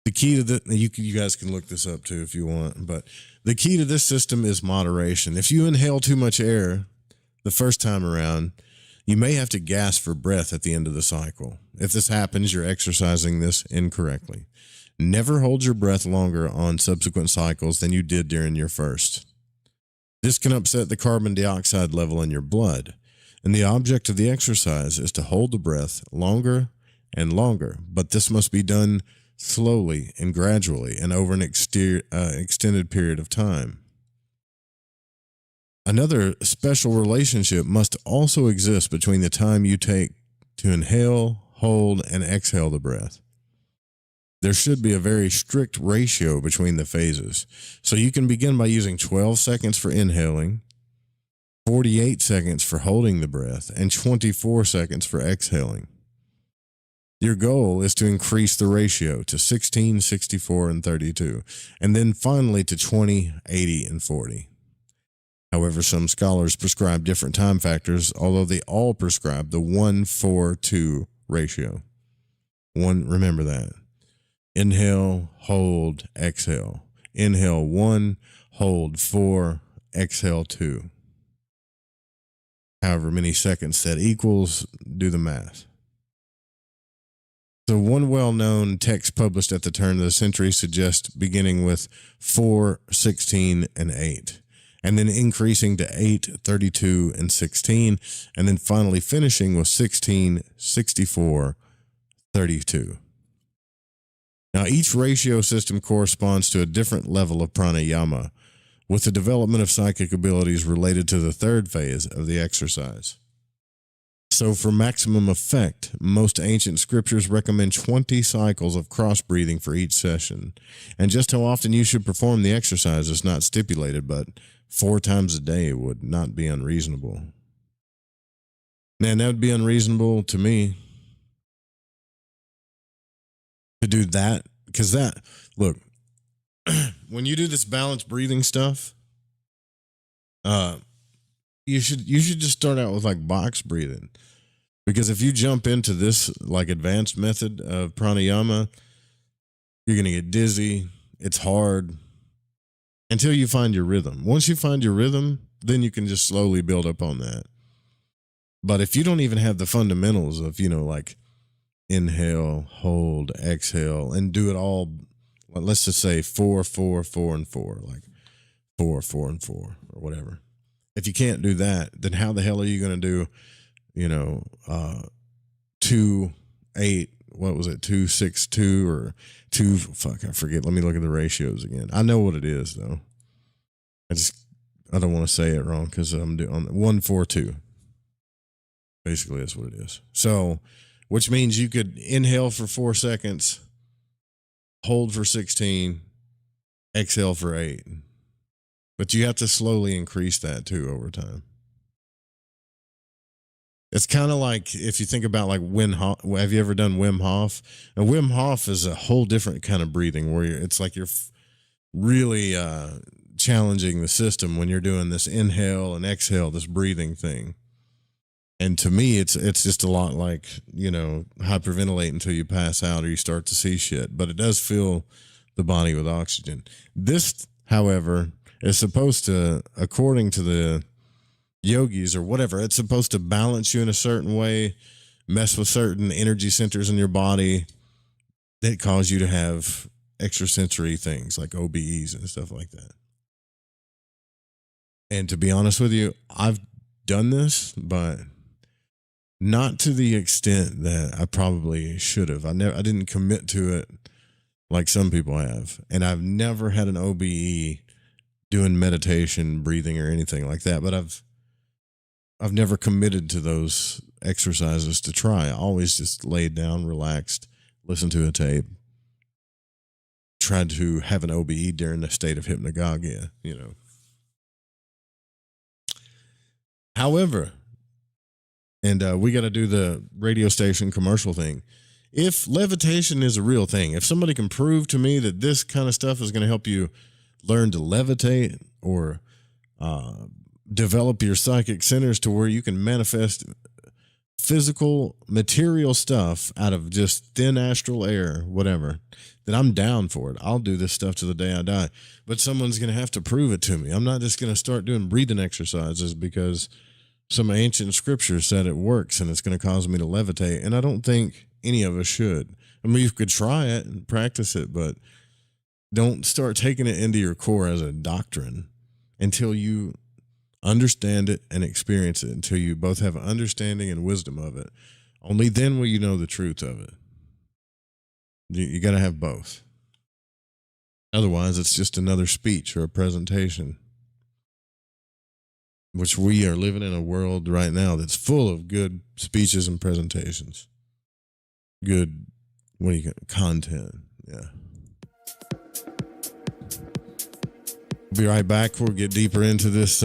The key to you guys can look this up too if you want, but the key to this system is moderation. If you inhale too much air the first time around, You may have to gasp for breath at the end of the cycle. If this happens, you're exercising this incorrectly. Never hold your breath longer on subsequent cycles than you did during your first. This can upset the carbon dioxide level in your blood, and the object of the exercise is to hold the breath longer and longer, but this must be done slowly and gradually and over an extended period of time. Another special relationship must also exist between the time you take to inhale, hold, and exhale the breath. There should be a very strict ratio between the phases. So you can begin by using 12 seconds for inhaling, 48 seconds for holding the breath, and 24 seconds for exhaling. Your goal is to increase the ratio to 16, 64, and 32, and then finally to 20, 80, and 40. However, some scholars prescribe different time factors, although they all prescribe the 1-4-2 ratio. Remember that. Inhale, hold, exhale. Inhale 1, hold 4, exhale 2. However many seconds that equals, do the math. So one well-known text published at the turn of the century suggests beginning with 4, 16, and 8, and then increasing to 8, 32, and 16, and then finally finishing with 16, 64, 32. Now, each ratio system corresponds to a different level of pranayama, with the development of psychic abilities related to the third phase of the exercise. So for maximum effect, most ancient scriptures recommend 20 cycles of cross-breathing for each session. And just how often you should perform the exercise is not stipulated, but 4 times a day would not be unreasonable. Now, that would be unreasonable to me to do that, because look, when you do this balanced breathing stuff, you should just start out with like box breathing, because if you jump into this like advanced method of pranayama, you're gonna get dizzy. It's hard until you find your rhythm. Once you find your rhythm, then you can just slowly build up on that. But if you don't even have the fundamentals of, like inhale, hold, exhale, and do it all, let's just say 4, 4, 4, and 4, like 4, 4, and 4, or whatever. If you can't do that, then how the hell are you going to do, 2, 8, what was it, 2, 6, 2, or 2, I forget. Let me look at the ratios again. I know what it is, though. I don't want to say it wrong because I'm doing 1, 4, 2. Basically, that's what it is. So, which means you could inhale for 4 seconds, hold for 16, exhale for 8. But you have to slowly increase that too over time. It's kind of like if you think about like Wim Hof. Have you ever done Wim Hof? And Wim Hof is a whole different kind of breathing where it's like you're really challenging the system when you're doing this inhale and exhale, this breathing thing. And to me, it's just a lot like, hyperventilate until you pass out or you start to see shit. But it does fill the body with oxygen. This, however, is supposed to, according to the yogis or whatever, it's supposed to balance you in a certain way, mess with certain energy centers in your body that cause you to have extrasensory things like OBEs and stuff like that. And to be honest with you, I've done this, but not to the extent that I probably should have. I didn't commit to it like some people have. And I've never had an OBE doing meditation, breathing, or anything like that. But I've never committed to those exercises to try. I always just laid down, relaxed, listened to a tape, tried to have an OBE during the state of hypnagogia, However, and we got to do the radio station commercial thing. If levitation is a real thing, if somebody can prove to me that this kind of stuff is going to help you learn to levitate or develop your psychic centers to where you can manifest physical, material stuff out of just thin astral air, whatever, then I'm down for it. I'll do this stuff to the day I die. But someone's going to have to prove it to me. I'm not just going to start doing breathing exercises because some ancient scripture said it works and it's going to cause me to levitate. And I don't think any of us should. I mean, you could try it and practice it, but don't start taking it into your core as a doctrine until you understand it and experience it, until you both have an understanding and wisdom of it. Only then will you know the truth of it. You got to have both. Otherwise, it's just another speech or a presentation, which we are living in a world right now that's full of good speeches and presentations. Good, content. Yeah. We'll be right back. We'll get deeper into this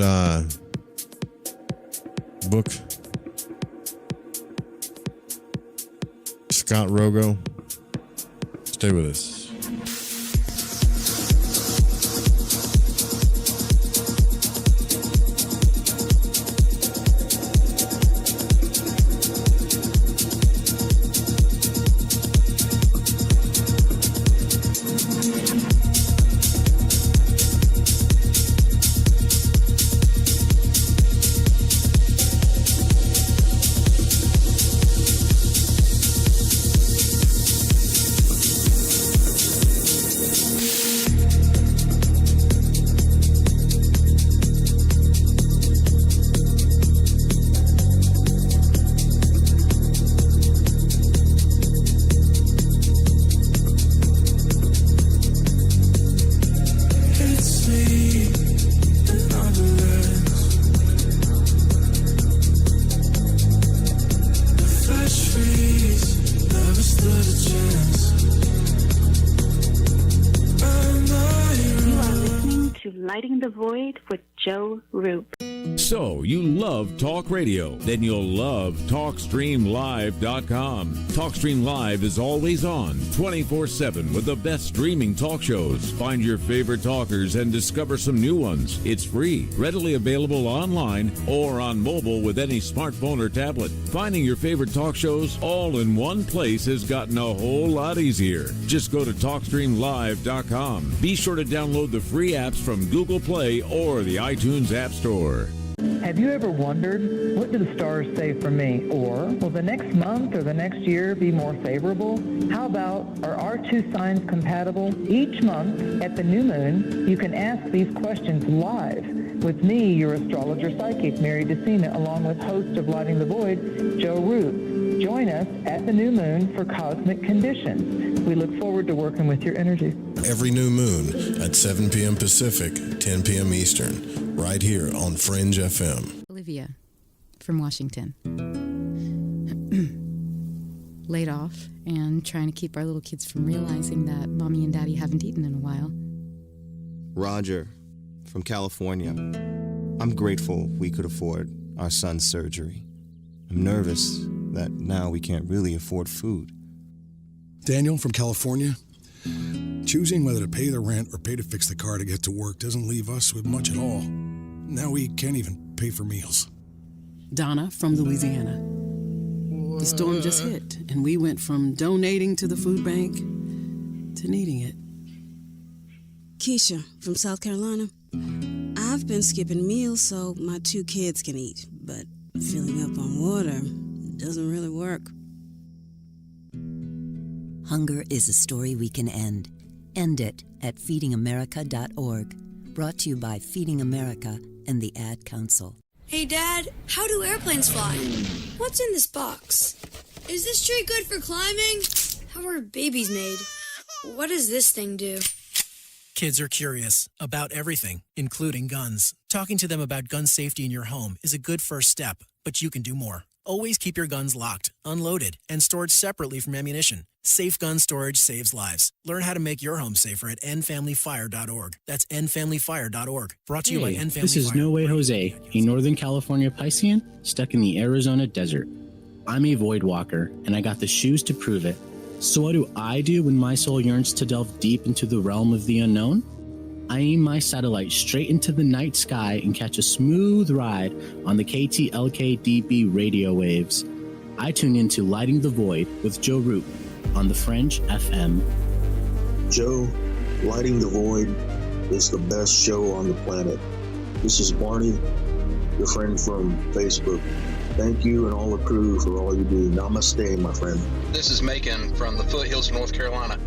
book. Scott Rogo. Stay with us. Lighting the Void with Joe Roop. So, you love talk radio? Then you'll love TalkStreamLive.com. TalkStream Live is always on, 24/7 with the best streaming talk shows. Find your favorite talkers and discover some new ones. It's free, readily available online or on mobile with any smartphone or tablet. Finding your favorite talk shows all in one place has gotten a whole lot easier. Just go to TalkStreamLive.com. Be sure to download the free apps from Google Play or the iTunes App Store. Have you ever wondered, what do the stars say for me? Or, will the next month or the next year be more favorable? How about, are our two signs compatible? Each month, at the new moon, you can ask these questions live with me, your astrologer psychic, Mary DeCina, along with host of Lighting the Void, Joe Roop. Join us at the new moon for Cosmic Conditions. We look forward to working with your energy. Every new moon at 7 p.m. Pacific, 10 p.m. Eastern, right here on Fringe FM. Olivia from Washington. Laid off and trying to keep our little kids from realizing that mommy and daddy haven't eaten in a while. Roger from California. I'm grateful we could afford our son's surgery. I'm nervous that now we can't really afford food. Daniel from California. Choosing whether to pay the rent or pay to fix the car to get to work doesn't leave us with much at all. Now we can't even pay for meals. Donna from Louisiana. The storm just hit, and we went from donating to the food bank to needing it. Keisha from South Carolina. I've been skipping meals so my two kids can eat, but filling up on water doesn't really work. Hunger is a story we can end. End it at feedingamerica.org. Brought to you by Feeding America and the Ad Council. Hey, Dad, how do airplanes fly? What's in this box? Is this tree good for climbing? How are babies made? What does this thing do? Kids are curious about everything, including guns. Talking to them about gun safety in your home is a good first step, but you can do more. Always keep your guns locked, unloaded, and stored separately from ammunition. Safe gun storage saves lives. Learn how to make your home safer at endfamilyfire.org. That's endfamilyfire.org. Brought to you by End Family This is Fire. No Way Jose, a Northern California Piscean stuck in the Arizona desert. I'm a void walker, and I got the shoes to prove it. So what do I do when my soul yearns to delve deep into the realm of the unknown? I aim my satellite straight into the night sky and catch a smooth ride on the KTLK-DB radio waves. I tune into Lighting the Void with Joe Roop on the Fringe FM. Joe, Lighting the Void is the best show on the planet. This is Barney. your friend from Facebook. Thank you and all the crew for all you do. Namaste, my friend. This is Macon from the foothills of North Carolina,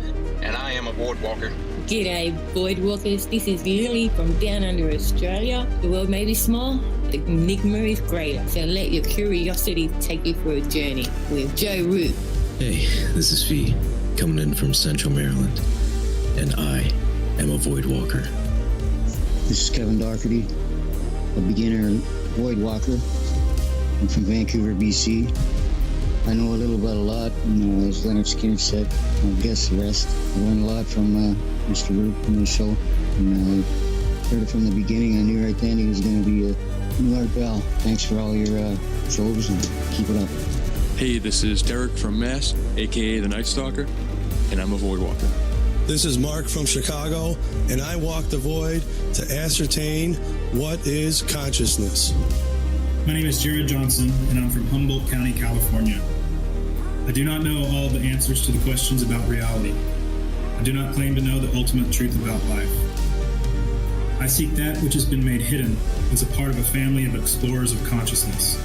and I am a void walker. G'day, void walkers. This is Lily from down under Australia. The world may be small, the enigma is greater. So let your curiosity take you for a journey with Joe Root. Hey, this is Fee, coming in from Central Maryland, and I am a void walker. This is Kevin Doherty, a beginner void walker. I'm from Vancouver, BC. I know a little about a lot, and as Leonard Skinner said, I'll guess the rest. I learned a lot from Mr. Root and the show, and heard it from the beginning. I knew right then he was going to be a new Art Bell. Thanks for all your shows, and keep it up. Hey, this is Derek from Mass, aka the Night Stalker, and I'm a void walker. This is Mark from Chicago, and I walk the void to ascertain what is consciousness. My name is Jared Johnson, and I'm from Humboldt County, California. I do not know all the answers to the questions about reality. I do not claim to know the ultimate truth about life. I seek that which has been made hidden as a part of a family of explorers of consciousness.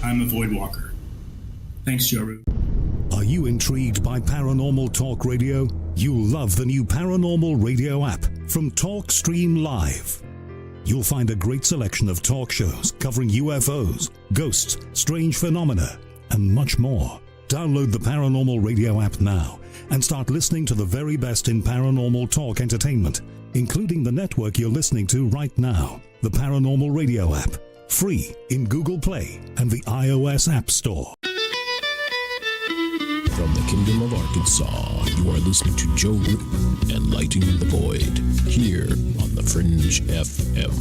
I'm a void walker. Thanks, Joe Root. Are you intrigued by Paranormal Talk Radio? You'll love the new Paranormal Radio app from TalkStream Live. You'll find a great selection of talk shows covering UFOs, ghosts, strange phenomena, and much more. Download the Paranormal Radio app now and start listening to the very best in paranormal talk entertainment, including the network you're listening to right now. The Paranormal Radio app, free in Google Play and the iOS App Store. From the Kingdom of Arkansas, you are listening to Joe Root and Lighting the Void, here on the Fringe FM.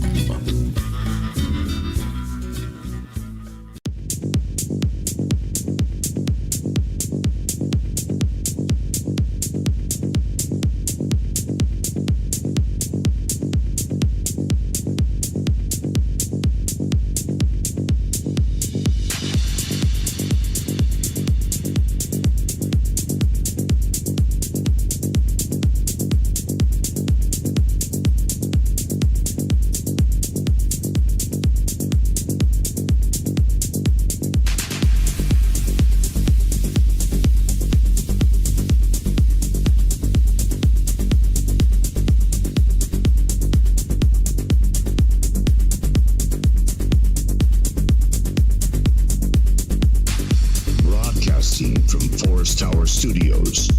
From Forest Tower Studios,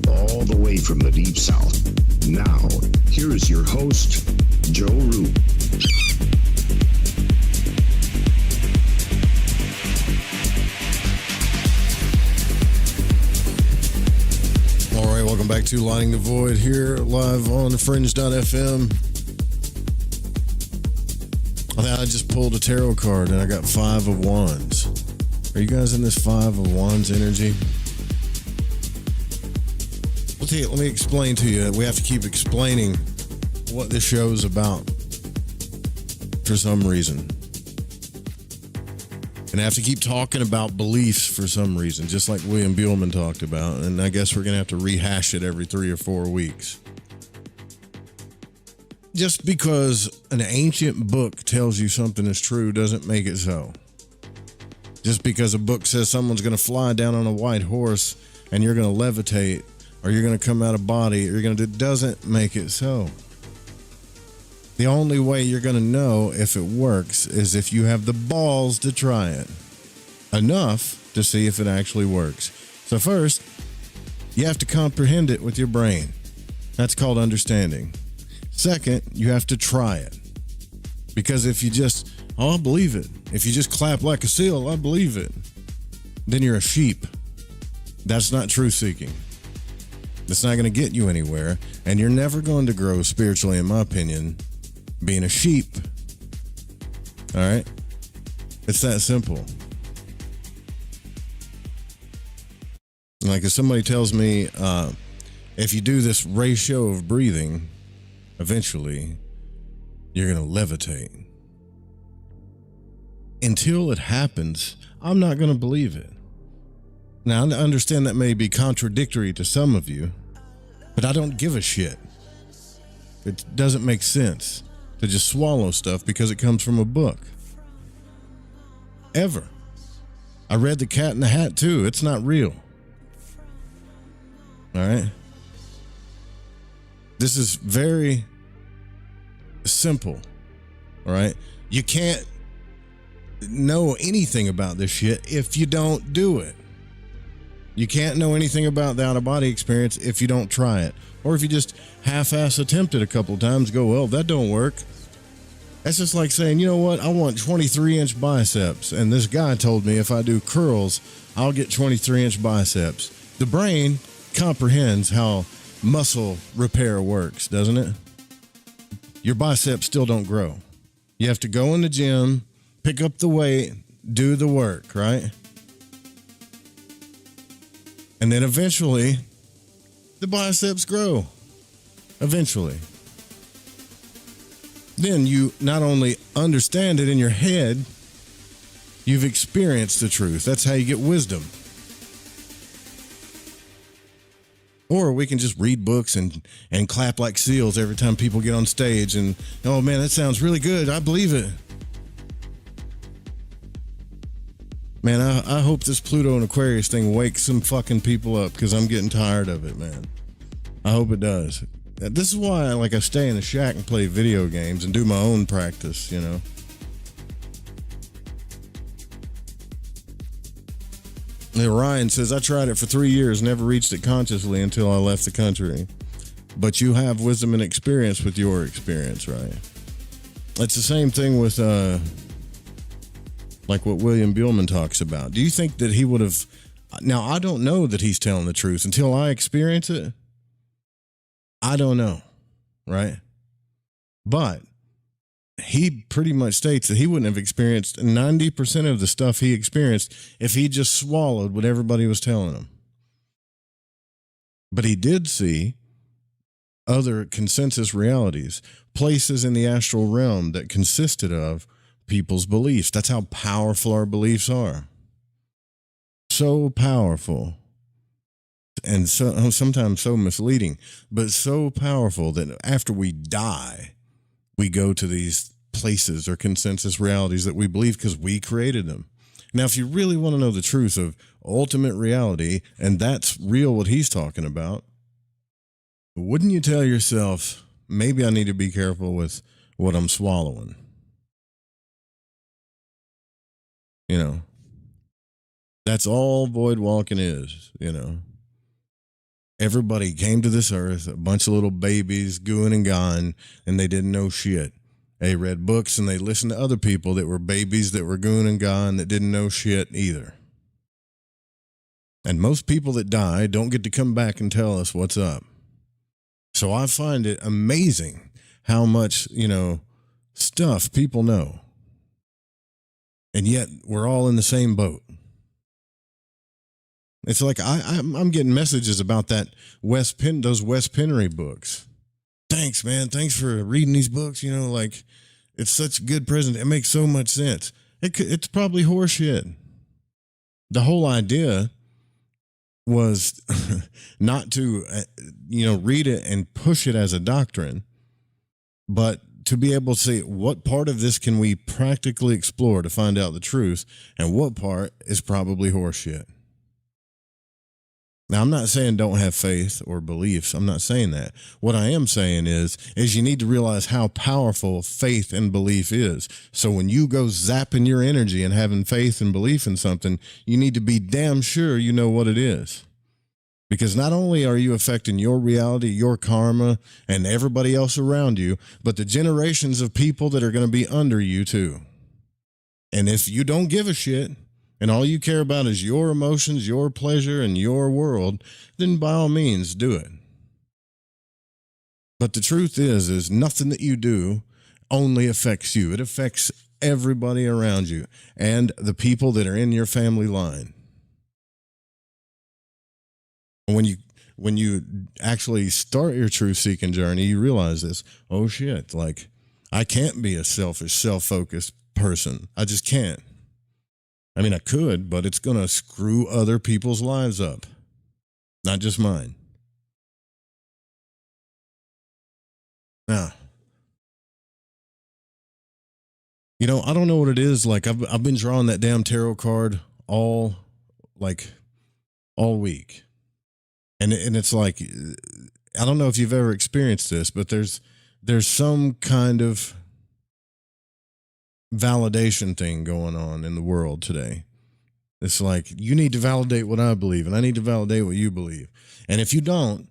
all the way from the Deep South. Now, here is your host, Joe Root. All right, welcome back to Lighting the Void here live on Fringe.fm. I just pulled a tarot card and I got 5 of Wands. Are you guys in this 5 of Wands energy? Let me explain to you. We have to keep explaining what this show is about for some reason. And I have to keep talking about beliefs for some reason, just like William Buellman talked about. And I guess we're going to have to rehash it every 3 or 4 weeks. Just because an ancient book tells you something is true doesn't make it so. Just because a book says someone's going to fly down on a white horse and you're going to levitate or you're going to come out of body, or it doesn't make it so. The only way you're going to know if it works is if you have the balls to try it. Enough to see if it actually works. So first, you have to comprehend it with your brain. That's called understanding. Second, you have to try it. Because if you just, I believe it. If you just clap like a seal, I believe it. Then you're a sheep. That's not truth seeking. That's not going to get you anywhere. And you're never going to grow spiritually, in my opinion, being a sheep. All right? It's that simple. Like if somebody tells me, if you do this ratio of breathing, eventually you're going to levitate. Until it happens, I'm not going to believe it. Now, I understand that may be contradictory to some of you, but I don't give a shit. It doesn't make sense to just swallow stuff because it comes from a book. ever. I read The Cat in the Hat too. It's not real. All right. This is very simple. All right. You can't know anything about this shit if you don't do it. You can't know anything about the out-of-body experience if you don't try it. Or if you just half-ass attempt it a couple times, go, well, that don't work. That's just like saying, you know what, I want 23-inch biceps. And this guy told me if I do curls, I'll get 23-inch biceps. The brain comprehends how muscle repair works, doesn't it? Your biceps still don't grow. You have to go in the gym, pick up the weight, do the work, right? And then eventually, the biceps grow. Eventually. Then you not only understand it in your head, you've experienced the truth. That's how you get wisdom. Or we can just read books and clap like seals every time people get on stage and, oh man, that sounds really good. I believe it. Man, I hope this Pluto and Aquarius thing wakes some fucking people up because I'm getting tired of it, man. I hope it does. This is why I stay in the shack and play video games and do my own practice, you know. And Ryan says, I tried it for 3 years, never reached it consciously until I left the country. But you have wisdom and experience with your experience, right? It's the same thing with, like what William Buellman talks about. Do you think that he would have... Now, I don't know that he's telling the truth until I experience it. I don't know, right? But he pretty much states that he wouldn't have experienced 90% of the stuff he experienced if he just swallowed what everybody was telling him. But he did see other consensus realities, places in the astral realm that consisted of people's beliefs. That's how powerful our beliefs are. So powerful. And so sometimes so misleading, but so powerful that after we die, we go to these places or consensus realities that we believe because we created them. Now, if you really want to know the truth of ultimate reality, and that's real what he's talking about, wouldn't you tell yourself, maybe I need to be careful with what I'm swallowing? You know, that's all void walking is, you know. Everybody came to this earth, a bunch of little babies gooing and gone, and they didn't know shit. They read books and they listened to other people that were babies that were gooing and gone that didn't know shit either. And most people that die don't get to come back and tell us what's up. So I find it amazing how much, you know, stuff people know. And yet we're all in the same boat. It's like I'm getting messages about that those Wes Penry books. Thanks, man. Thanks for reading these books. You know, like it's such a good present. It makes so much sense. It's probably horseshit. The whole idea was not to, read it and push it as a doctrine, but to be able to say what part of this can we practically explore to find out the truth and what part is probably horseshit. Now, I'm not saying don't have faith or beliefs. I'm not saying that. What I am saying is you need to realize how powerful faith and belief is. So when you go zapping your energy and having faith and belief in something, you need to be damn sure you know what it is. Because not only are you affecting your reality, your karma, and everybody else around you, but the generations of people that are going to be under you too. And if you don't give a shit, and all you care about is your emotions, your pleasure, and your world, then by all means, do it. But the truth is nothing that you do only affects you. It affects everybody around you and the people that are in your family line. When you actually start your truth-seeking journey, you realize this. Oh, shit, like, I can't be a selfish, self-focused person. I just can't. I mean, I could, but it's going to screw other people's lives up, not just mine. Now, You know, I don't know what it is. Like I've been drawing that damn tarot card all week. And it's like, I don't know if you've ever experienced this, but there's some kind of validation thing going on in the world today. It's like, you need to validate what I believe, and I need to validate what you believe. And if you don't,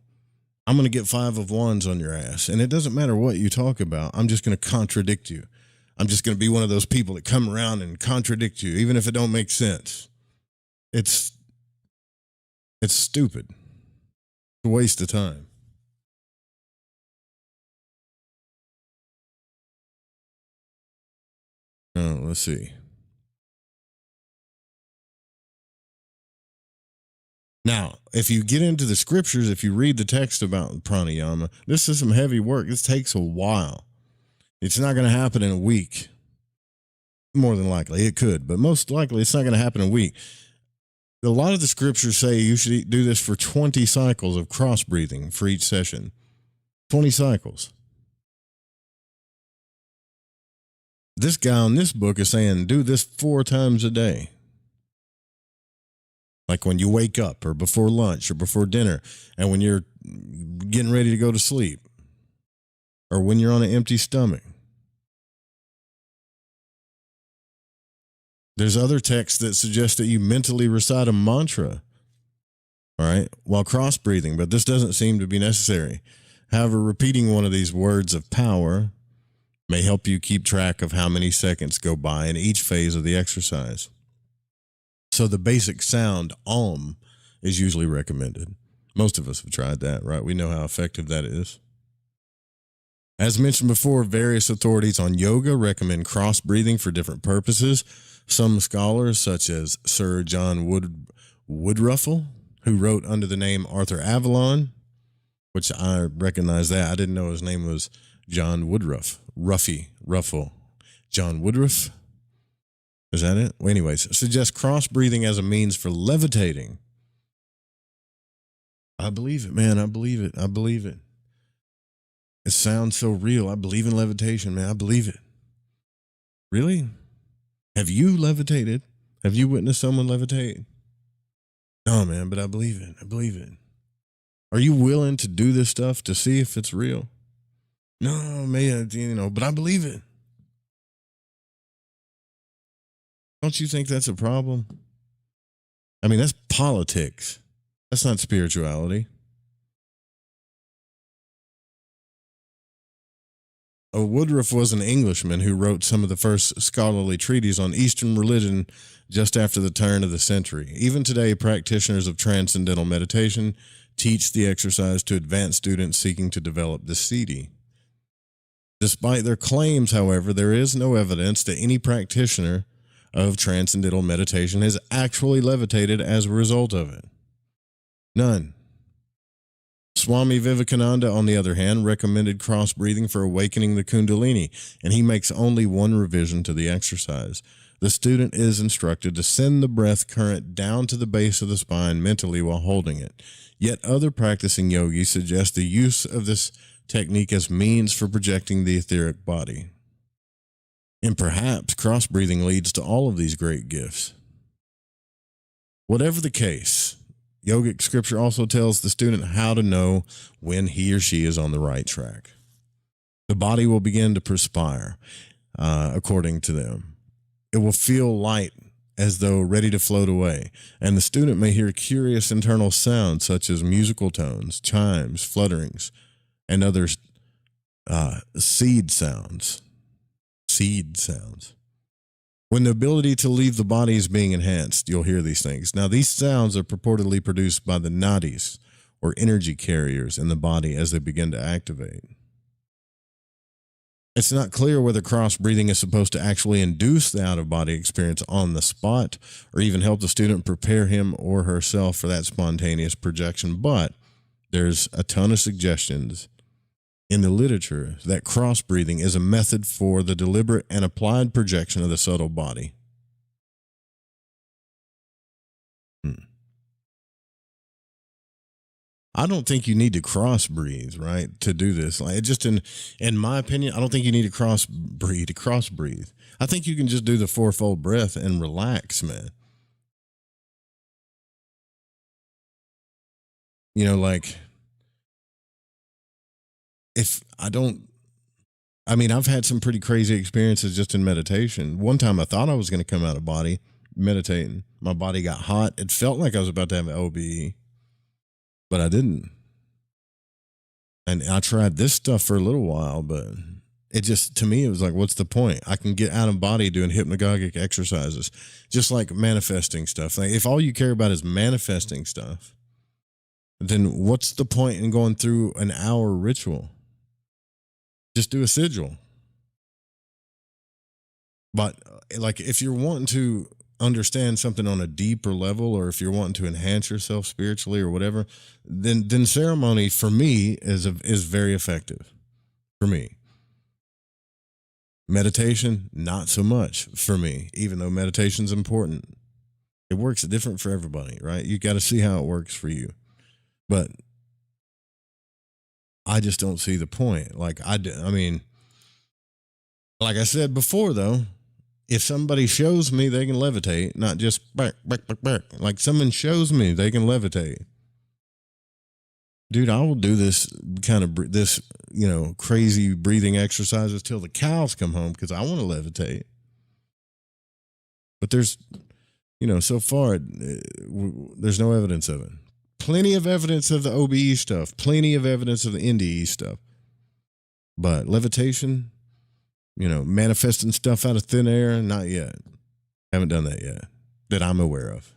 I'm going to get 5 of wands on your ass. And it doesn't matter what you talk about. I'm just going to contradict you. I'm just going to be one of those people that come around and contradict you, even if it don't make sense. It's stupid. It's a waste of time. Oh, let's see. Now, if you get into the scriptures, if you read the text about pranayama, this is some heavy work. This takes a while. It's not going to happen in a week. More than likely, it could, but most likely it's not going to happen in a week. A lot of the scriptures say you should do this for 20 cycles of cross breathing for each session. 20 cycles. This guy on this book is saying do this 4 times a day. Like when you wake up, or before lunch, or before dinner, and when you're getting ready to go to sleep, or when you're on an empty stomach. There's other texts that suggest that you mentally recite a mantra, all right, while cross breathing, but this doesn't seem to be necessary. However, repeating one of these words of power may help you keep track of how many seconds go by in each phase of the exercise. So the basic sound, Om, is usually recommended. Most of us have tried that, right? We know how effective that is. As mentioned before, various authorities on yoga recommend cross breathing for different purposes. Some scholars, such as Sir John Woodruffle, who wrote under the name Arthur Avalon, which I recognize that. I didn't know his name was John Woodruff. Ruffle. John Woodruff. Is that it? Well, anyways, suggest cross breathing as a means for levitating. I believe it, man. I believe it. I believe it. It sounds so real. I believe in levitation, man. I believe it. Really? Have you levitated? Have you witnessed someone levitate? No, man, but I believe it. I believe it. Are you willing to do this stuff to see if it's real? No, man, but I believe it. Don't you think that's a problem? I mean, that's politics. That's not spirituality. Woodruff was an Englishman who wrote some of the first scholarly treatises on Eastern religion just after the turn of the century. Even today, practitioners of transcendental meditation teach the exercise to advanced students seeking to develop the siddhi. Despite their claims, however, there is no evidence that any practitioner of transcendental meditation has actually levitated as a result of it. None. Swami Vivekananda, on the other hand, recommended cross-breathing for awakening the Kundalini, and he makes only one revision to the exercise. The student is instructed to send the breath current down to the base of the spine mentally while holding it. Yet other practicing yogis suggest the use of this technique as means for projecting the etheric body. And perhaps cross-breathing leads to all of these great gifts. Whatever the case, yogic scripture also tells the student how to know when he or she is on the right track. The body will begin to perspire, according to them. It will feel light as though ready to float away, and the student may hear curious internal sounds such as musical tones, chimes, flutterings, and other seed sounds. When the ability to leave the body is being enhanced, you'll hear these things. Now, these sounds are purportedly produced by the nadis, or energy carriers in the body as they begin to activate. It's not clear whether cross-breathing is supposed to actually induce the out-of-body experience on the spot, or even help the student prepare him or herself for that spontaneous projection, but there's a ton of suggestions in the literature that cross-breathing is a method for the deliberate and applied projection of the subtle body. I don't think you need to crossbreathe, right, to do this. Like, it just in my opinion, I don't think you need to crossbreathe. I think you can just do the fourfold breath and relax, man. You know, like, I've had some pretty crazy experiences just in meditation. One time I thought I was going to come out of body meditating. My body got hot. It felt like I was about to have an OBE, but I didn't. And I tried this stuff for a little while, but it just, to me, it was like, what's the point? I can get out of body doing hypnagogic exercises, just like manifesting stuff. Like, if all you care about is manifesting stuff, then what's the point in going through an hour ritual? Just do a sigil. But like, if you're wanting to understand something on a deeper level, or if you're wanting to enhance yourself spiritually or whatever, then ceremony for me is very effective. For me, meditation, not so much for me, even though meditation's important. It works different for everybody, right? You got to see how it works for you. But I just don't see the point. Like, I mean, like I said before, though, if somebody shows me they can levitate, not just back, like someone shows me they can levitate, dude, I will do this kind of crazy breathing exercises till the cows come home because I want to levitate. But there's, so far, there's no evidence of it. Plenty of evidence of the OBE stuff, plenty of evidence of the NDE stuff. But levitation, manifesting stuff out of thin air, not yet. Haven't done that yet, that I'm aware of.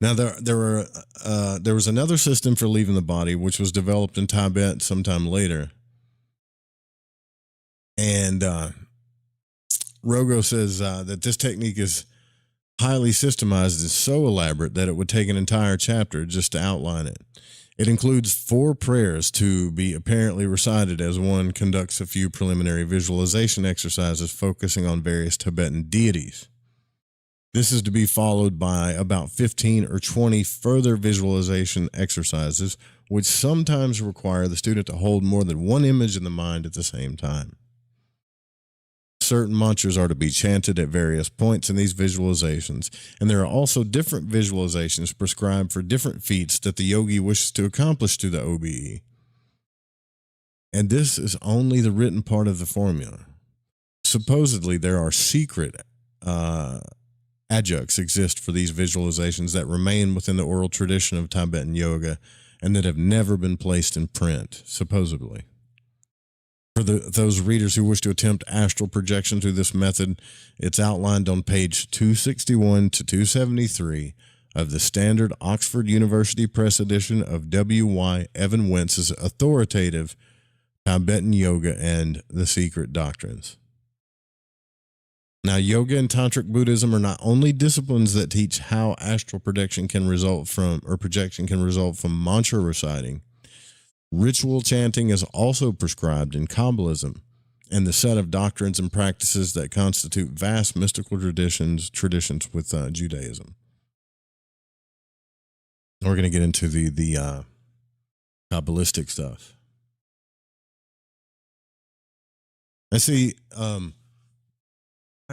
Now, there was another system for leaving the body, which was developed in Tibet sometime later. And Rogo says that this technique is highly systemized and so elaborate that it would take an entire chapter just to outline it. It includes 4 prayers to be apparently recited as one conducts a few preliminary visualization exercises focusing on various Tibetan deities. This is to be followed by about 15 or 20 further visualization exercises, which sometimes require the student to hold more than one image in the mind at the same time. Certain mantras are to be chanted at various points in these visualizations, and there are also different visualizations prescribed for different feats that the yogi wishes to accomplish through the OBE. And this is only the written part of the formula. Supposedly, there are secret adjuncts exist for these visualizations that remain within the oral tradition of Tibetan yoga and that have never been placed in print, supposedly. For those readers who wish to attempt astral projection through this method, it's outlined on page 261 to 273 of the standard Oxford University Press edition of W.Y. Evan Wentz's authoritative Tibetan Yoga and the Secret Doctrines. Now, yoga and tantric Buddhism are not only disciplines that teach how astral projection can result from mantra reciting. Ritual chanting is also prescribed in Kabbalism and the set of doctrines and practices that constitute vast mystical traditions with Judaism. We're going to get into the Kabbalistic stuff. I see.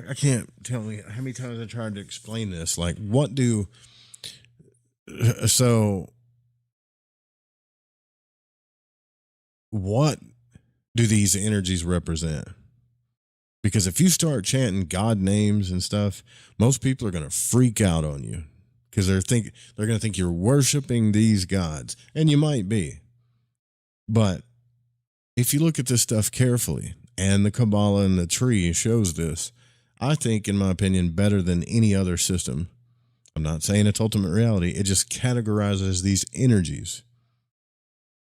I can't tell me how many times I tried to explain this. Like, what do these energies represent? Because if you start chanting God names and stuff, most people are going to freak out on you because they're going to think you're worshiping these gods, and you might be. But if you look at this stuff carefully, and the Kabbalah and the tree shows this, I think, in my opinion, better than any other system. I'm not saying it's ultimate reality. It just categorizes these energies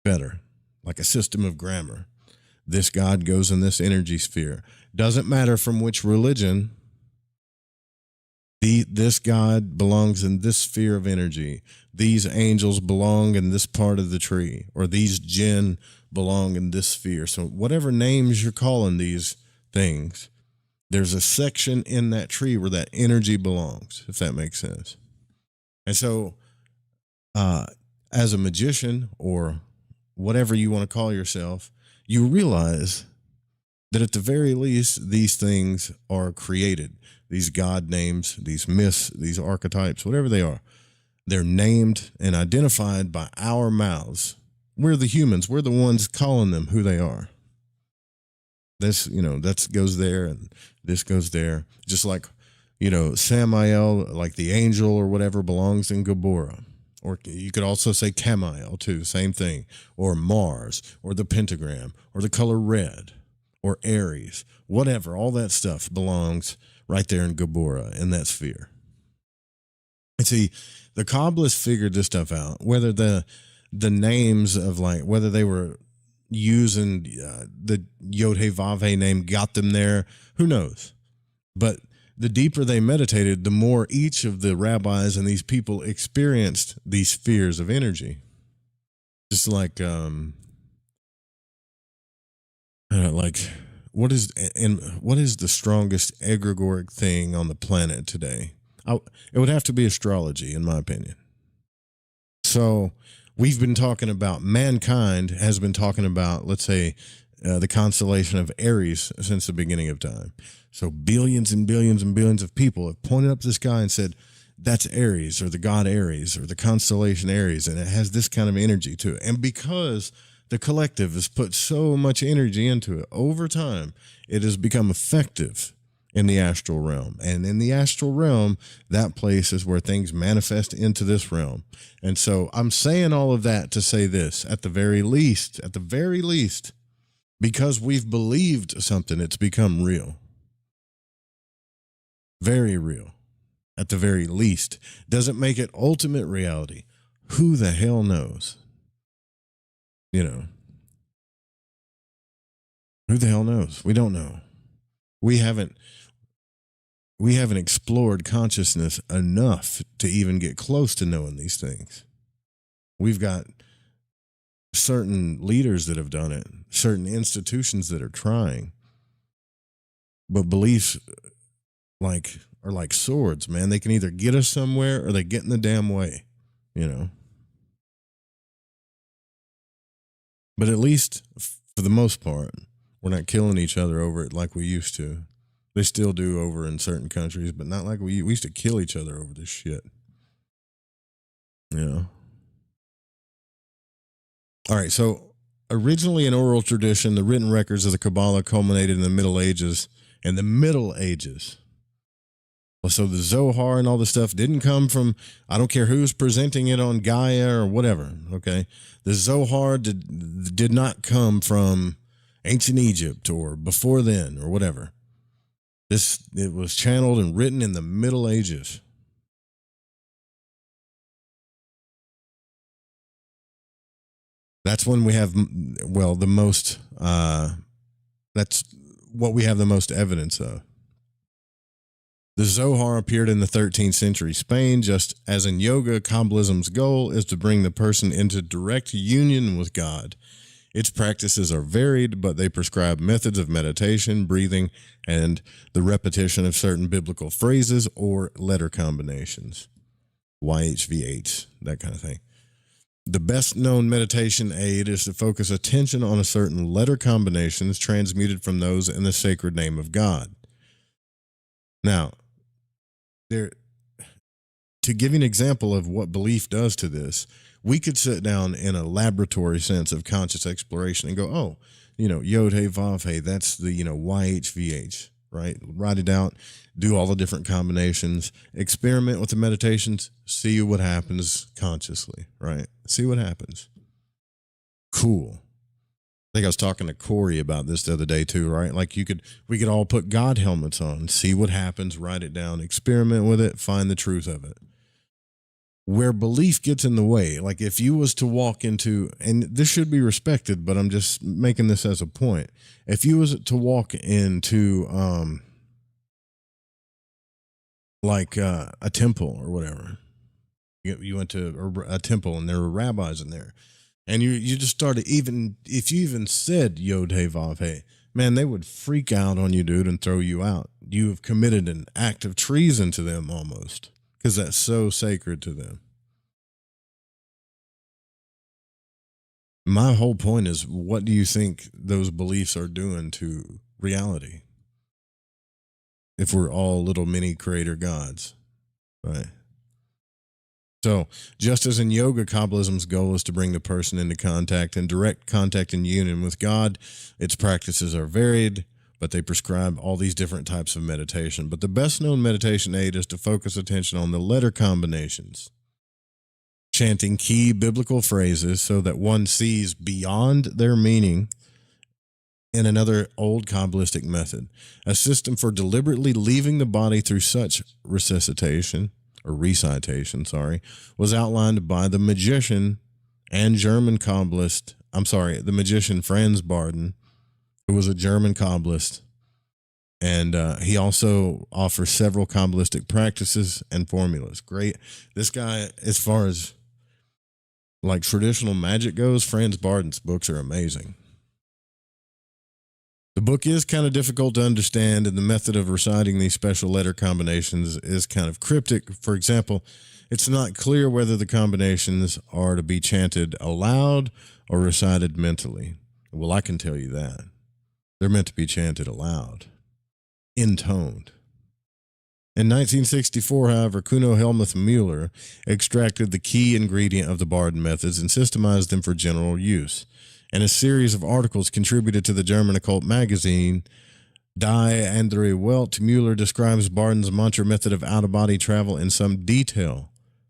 better, like a system of grammar. This God goes in this energy sphere. Doesn't matter from which religion. This God belongs in this sphere of energy. These angels belong in this part of the tree, or these jinn belong in this sphere. So whatever names you're calling these things, there's a section in that tree where that energy belongs, if that makes sense. And so as a magician or whatever you want to call yourself, you realize that at the very least, these things are created. These God names, these myths, these archetypes, whatever they are, they're named and identified by our mouths. We're the humans. We're the ones calling them who they are. This, that goes there and this goes there. Just like, Samael, like the angel or whatever, belongs in Gabora. Or you could also say Camael too, same thing. Or Mars, or the pentagram, or the color red, or Aries, whatever. All that stuff belongs right there in Gabora, in that sphere. And see, the Kabbalists figured this stuff out, whether the names of, like, whether they were using the Yod-Heh-Vav-Heh name got them there, who knows? But the deeper they meditated, the more each of the rabbis and these people experienced these spheres of energy. Just like what is the strongest egregoric thing on the planet today? It would have to be astrology, in my opinion. So we've been talking about, mankind has been talking about, let's say, the constellation of Aries since the beginning of time. So billions and billions and billions of people have pointed up to the sky and said, that's Aries, or the god Aries, or the constellation Aries, and it has this kind of energy to it. And because the collective has put so much energy into it over time, it has become effective in the astral realm. And in the astral realm, that place is where things manifest into this realm. And so I'm saying all of that to say this, at the very least, because we've believed something, it's become real. Very real, at the very least. Doesn't make it ultimate reality. Who the hell knows? Who the hell knows? We don't know. We haven't explored consciousness enough to even get close to knowing these things. We've got certain leaders that have done it, certain institutions that are trying. But beliefs are like swords, man. They can either get us somewhere or they get in the damn way, But at least for the most part, we're not killing each other over it like we used to. They still do over in certain countries, but not like we used to kill each other over this shit. All right, so originally in oral tradition, the written records of the Kabbalah culminated in the Middle Ages. So the Zohar and all this stuff didn't come from, I don't care who's presenting it on Gaia or whatever, okay? The Zohar did not come from ancient Egypt or before then or whatever. It was channeled and written in the Middle Ages. That's when we have, the most, that's what we have the most evidence of. The Zohar appeared in the 13th century Spain. Just as in yoga, Kabbalism's goal is to bring the person into direct union with God. Its practices are varied, but they prescribe methods of meditation, breathing, and the repetition of certain biblical phrases or letter combinations. YHVH, that kind of thing. The best known meditation aid is to focus attention on a certain letter combinations transmuted from those in the sacred name of God. Now, to give you an example of what belief does to this, we could sit down in a laboratory sense of conscious exploration and go, Yod-Heh-Vav-Heh, that's the, YHVH, right? Write it out, do all the different combinations, experiment with the meditations, see what happens consciously, right? See what happens. Cool. I think I was talking to Corey about this the other day too, right? Like we could all put God helmets on, see what happens, write it down, experiment with it, find the truth of it. Where belief gets in the way, like if you was to walk into, and this should be respected, but I'm just making this as a point. If you was to walk into, a temple or whatever, you went to a temple and there were rabbis in there. And you just started, even if you even said Yod-Heh-Vav-Heh, man, they would freak out on you, dude, and throw you out. You have committed an act of treason to them almost, because that's so sacred to them. My whole point is, what do you think those beliefs are doing to reality? If we're all little mini creator gods, right? So, just as in yoga, Kabbalism's goal is to bring the person into contact and direct contact and union with God, its practices are varied, but they prescribe all these different types of meditation. But the best known meditation aid is to focus attention on the letter combinations, chanting key biblical phrases so that one sees beyond their meaning in another old Kabbalistic method. A system for deliberately leaving the body through such recitation, was outlined by the magician and German Kabbalist, the magician Franz Barden, who was a German Kabbalist. And he also offers several Kabbalistic practices and formulas. Great. This guy, as far as like traditional magic goes, Franz Barden's books are amazing. The book is kind of difficult to understand, and the method of reciting these special letter combinations is kind of cryptic. For example, it's not clear whether the combinations are to be chanted aloud or recited mentally. Well, I can tell you that. They're meant to be chanted aloud, intoned. In 1964, however, Kuno Helmuth Mueller extracted the key ingredient of the Barden methods and systemized them for general use. And a series of articles contributed to the German occult magazine Die Andere Welt, Mueller describes Barden's mantra method of out-of-body travel in some detail.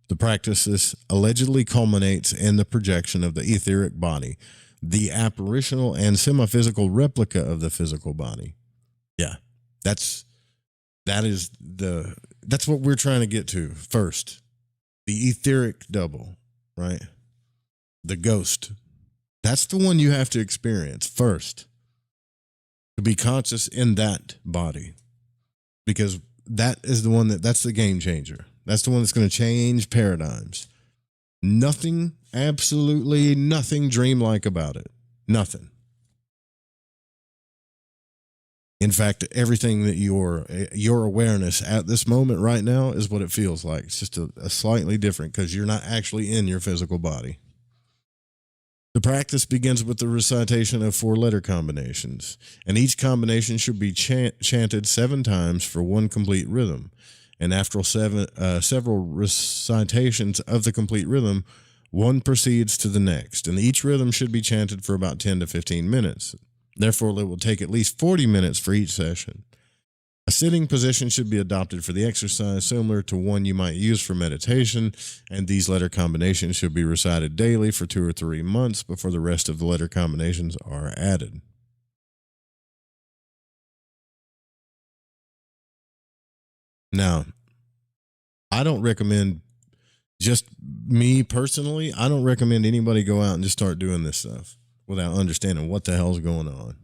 The practice allegedly culminates in the projection of the etheric body, the apparitional and semi-physical replica of the physical body. Yeah, that's what we're trying to get to first. The etheric double, right? The ghost. That's the one you have to experience first, to be conscious in that body, because that is the one that's the game changer. That's the one that's going to change paradigms. Nothing, absolutely nothing dreamlike about it. Nothing. In fact, everything that your awareness at this moment right now is what it feels like. It's just a slightly different, because you're not actually in your physical body. The practice begins with the recitation of 4 letter combinations, and each combination should be chanted 7 times for one complete rhythm. And after several recitations of the complete rhythm, one proceeds to the next, and each rhythm should be chanted for about 10 to 15 minutes. Therefore, it will take at least 40 minutes for each session. A sitting position should be adopted for the exercise, similar to one you might use for meditation, and these letter combinations should be recited daily for 2 or 3 months before the rest of the letter combinations are added. Now, I don't recommend, just me personally, I don't recommend anybody go out and just start doing this stuff without understanding what the hell's going on.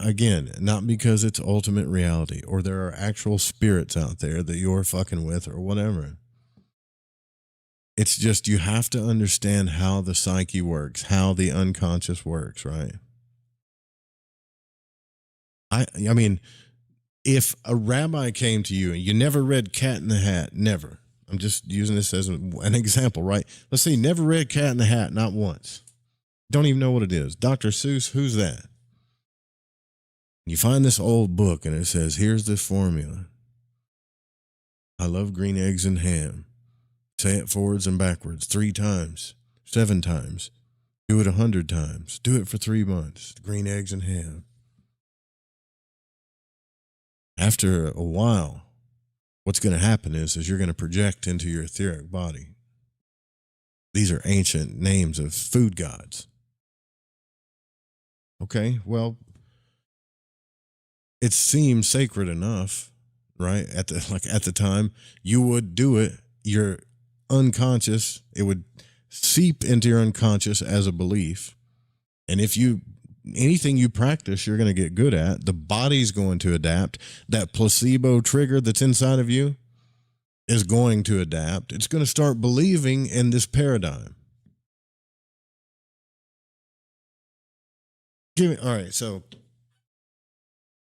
Again, not because it's ultimate reality or there are actual spirits out there that you're fucking with or whatever. It's just you have to understand how the psyche works, how the unconscious works, right? I mean, if a rabbi came to you and you never read Cat in the Hat, never. I'm just using this as an example, right? Let's say you never read Cat in the Hat, not once. Don't even know what it is. Dr. Seuss, who's that? You find this old book and it says, here's this formula. I love green eggs and ham. Say it forwards and backwards 3 times, 7 times. Do it 100 times. Do it for 3 months. Green eggs and ham. After a while, what's going to happen is you're going to project into your etheric body. These are ancient names of food gods. Okay, well, it seems sacred enough, right? At the time, you would do it. Your unconscious, it would seep into your unconscious as a belief. And if anything you practice, you're going to get good at. The body's going to adapt. That placebo trigger that's inside of you is going to adapt. It's going to start believing in this paradigm. All right, so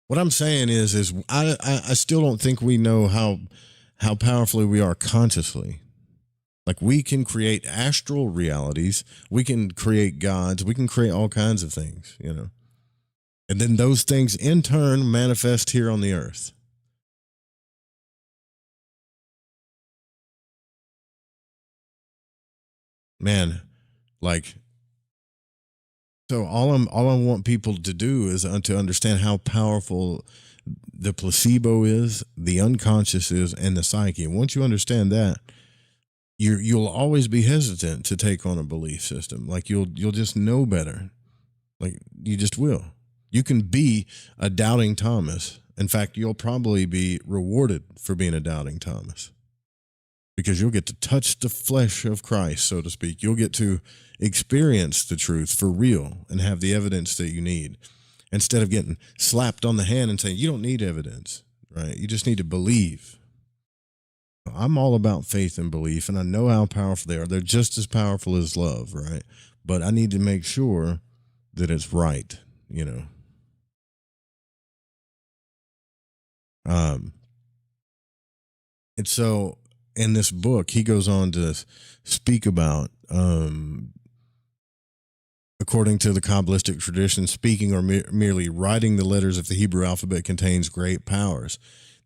what I'm saying is I still don't think we know how powerfully we are consciously. Like, we can create astral realities, we can create gods, we can create all kinds of things, you know. And then those things in turn manifest here on the earth. Man, like, so all I want people to do is to understand how powerful the placebo is, the unconscious is, and the psyche. And once you understand that, you'll always be hesitant to take on a belief system. Like, you'll just know better. Like, you just will. You can be a doubting Thomas. In fact, you'll probably be rewarded for being a doubting Thomas, because you'll get to touch the flesh of Christ, so to speak. You'll get to experience the truth for real and have the evidence that you need, instead of getting slapped on the hand and saying, you don't need evidence, right? You just need to believe. I'm all about faith and belief, and I know how powerful they are. They're just as powerful as love, right? But I need to make sure that it's right, you know. And so in this book, he goes on to speak about, according to the Kabbalistic tradition, speaking or merely writing the letters of the Hebrew alphabet contains great powers.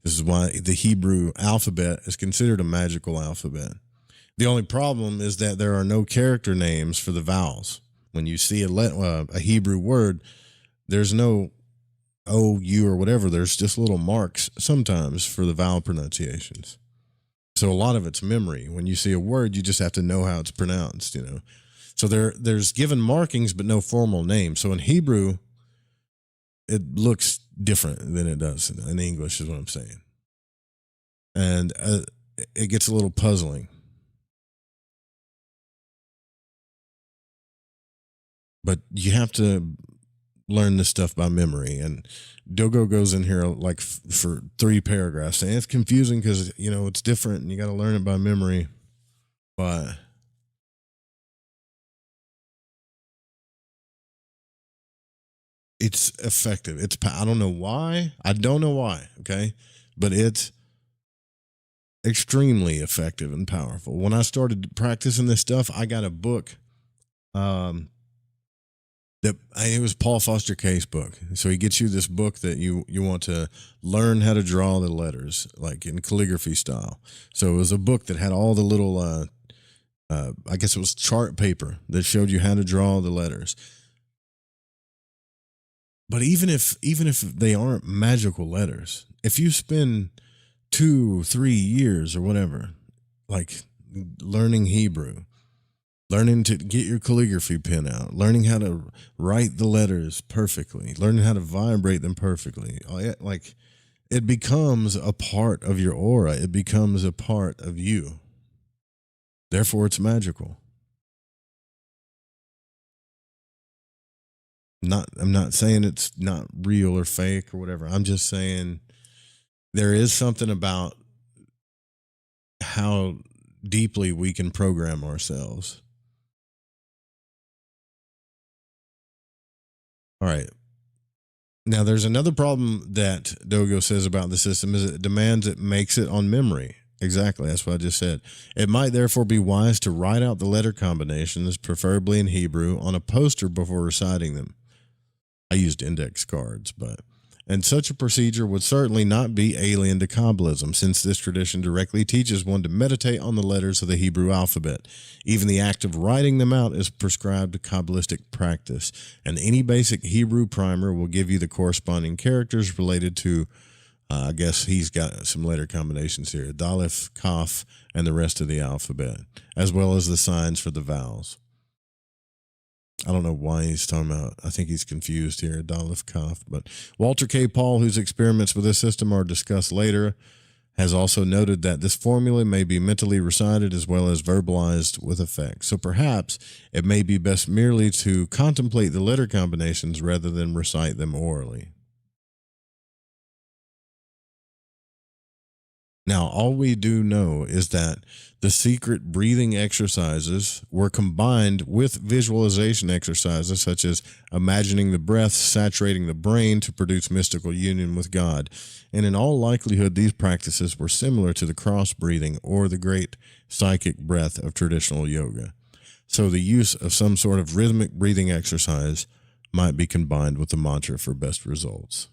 This is why the Hebrew alphabet is considered a magical alphabet. The only problem is that there are no character names for the vowels. When you see a Hebrew word, there's no O, U, or whatever. There's just little marks sometimes for the vowel pronunciations. So a lot of it's memory. When you see a word, you just have to know how it's pronounced, you know. So there's given markings, but no formal name. So in Hebrew, it looks different than it does in English, is what I'm saying. And it gets a little puzzling. But you have to learn this stuff by memory. And Dogo goes in here like for 3 paragraphs saying it's confusing because, you know, it's different and you got to learn it by memory. But it's effective. I don't know why. Okay. But it's extremely effective and powerful. When I started practicing this stuff, I got a book. It was Paul Foster Case's book. So he gets you this book that you want to learn how to draw the letters, like in calligraphy style. So it was a book that had all the little, I guess it was chart paper that showed you how to draw the letters. But even if they aren't magical letters, if you spend 2-3 years or whatever, like learning Hebrew, learning to get your calligraphy pen out, learning how to write the letters perfectly, learning how to vibrate them perfectly, like, it becomes a part of your aura. It becomes a part of you. Therefore, it's magical. I'm not saying it's not real or fake or whatever. I'm just saying there is something about how deeply we can program ourselves. All right. Now, there's another problem that Dogo says about the system is it demands it makes it on memory. Exactly. That's what I just said. It might therefore be wise to write out the letter combinations, preferably in Hebrew, on a poster before reciting them. I used index cards, and such a procedure would certainly not be alien to Kabbalism, since this tradition directly teaches one to meditate on the letters of the Hebrew alphabet. Even the act of writing them out is prescribed Kabbalistic practice, and any basic Hebrew primer will give you the corresponding characters related to, I guess he's got some letter combinations here, Dalef, Kaf, and the rest of the alphabet, as well as the signs for the vowels. I don't know why he's talking about, I think he's confused here, Dalef Kaf. But Walter K. Paul, whose experiments with this system are discussed later, has also noted that this formula may be mentally recited as well as verbalized with effect. So perhaps it may be best merely to contemplate the letter combinations rather than recite them orally. Now, all we do know is that the secret breathing exercises were combined with visualization exercises, such as imagining the breath saturating the brain to produce mystical union with God. And in all likelihood, these practices were similar to the cross breathing or the great psychic breath of traditional yoga. So the use of some sort of rhythmic breathing exercise might be combined with the mantra for best results.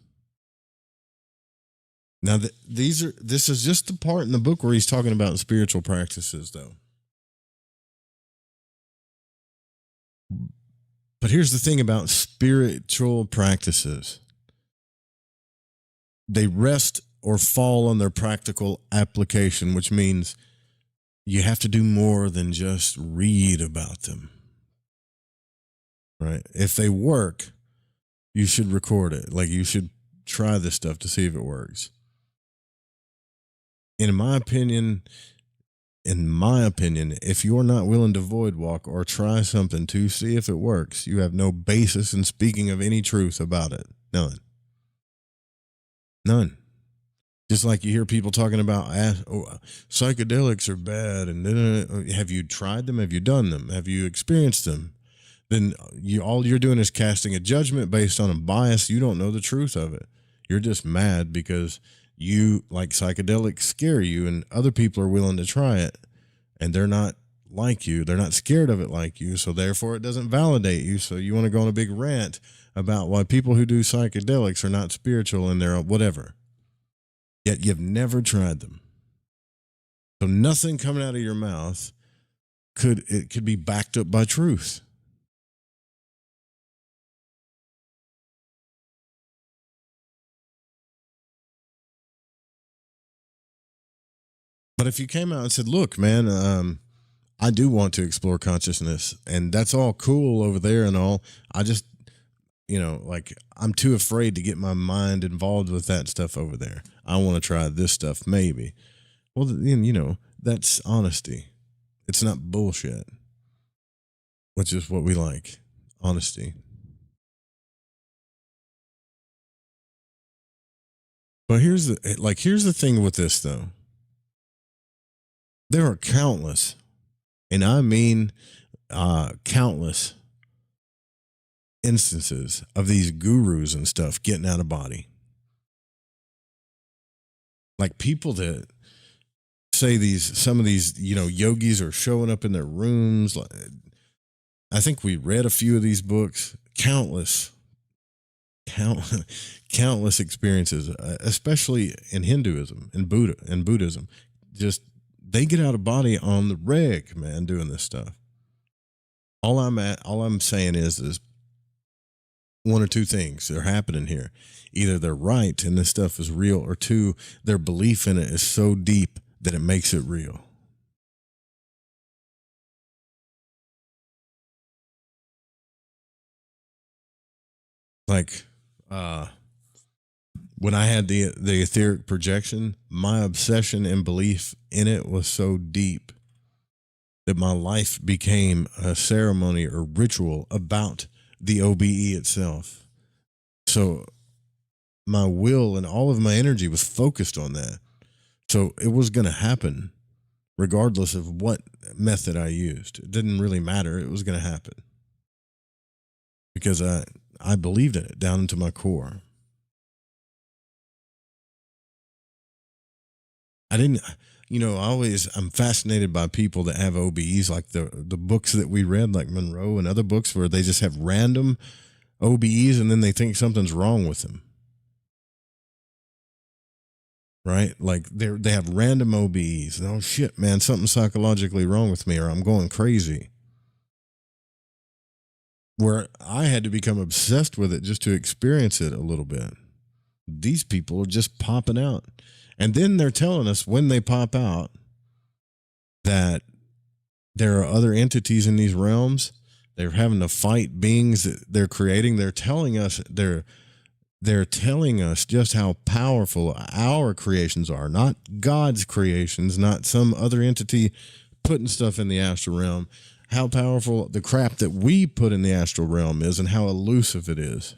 Now, this is just the part in the book where he's talking about spiritual practices, though. But here's the thing about spiritual practices. They rest or fall on their practical application, which means you have to do more than just read about them. Right? If they work, you should record it. Like, you should try this stuff to see if it works. In my opinion, if you're not willing to void walk or try something to see if it works, you have no basis in speaking of any truth about it. None. Just like you hear people talking about psychedelics are bad, and have you tried them? Have you done them? Have you experienced them? Then all you're doing is casting a judgment based on a bias. You don't know the truth of it. You're just mad because you, like, psychedelics scare you, and other people are willing to try it, and they're not like you. They're not scared of it like you, so therefore it doesn't validate you. So you want to go on a big rant about why people who do psychedelics are not spiritual and they're whatever. Yet you've never tried them. So nothing coming out of your mouth could be backed up by truth. But if you came out and said, look, man, I do want to explore consciousness, and that's all cool over there and all, I just, I'm too afraid to get my mind involved with that stuff over there. I want to try this stuff, maybe. Well, then, that's honesty. It's not bullshit, which is what we like, honesty. But here's the thing with this, though. There are countless, and I mean countless instances of these gurus and stuff getting out of body. Like people that say some of these, yogis are showing up in their rooms. I think we read a few of these books, countless experiences, especially in Hinduism and Buddhism. Just, they get out of body on the reg, man, doing this stuff. All I'm saying is one or two things are happening here. Either they're right and this stuff is real, or two, their belief in it is so deep that it makes it real. Like, when I had the etheric projection, my obsession and belief in it was so deep that my life became a ceremony or ritual about the OBE itself. So my will and all of my energy was focused on that. So it was going to happen regardless of what method I used. It didn't really matter. It was going to happen because I believed in it down into my core. I'm fascinated by people that have OBEs, like the books that we read, like Monroe and other books where they just have random OBEs and then they think something's wrong with them. Right? Like they have random OBEs. Oh shit, man, something's psychologically wrong with me, or I'm going crazy. Where I had to become obsessed with it just to experience it a little bit. These people are just popping out. And then they're telling us when they pop out that there are other entities in these realms. They're having to fight beings that they're creating. They're telling us just how powerful our creations are, not God's creations, not some other entity putting stuff in the astral realm. How powerful the crap that we put in the astral realm is and how elusive it is.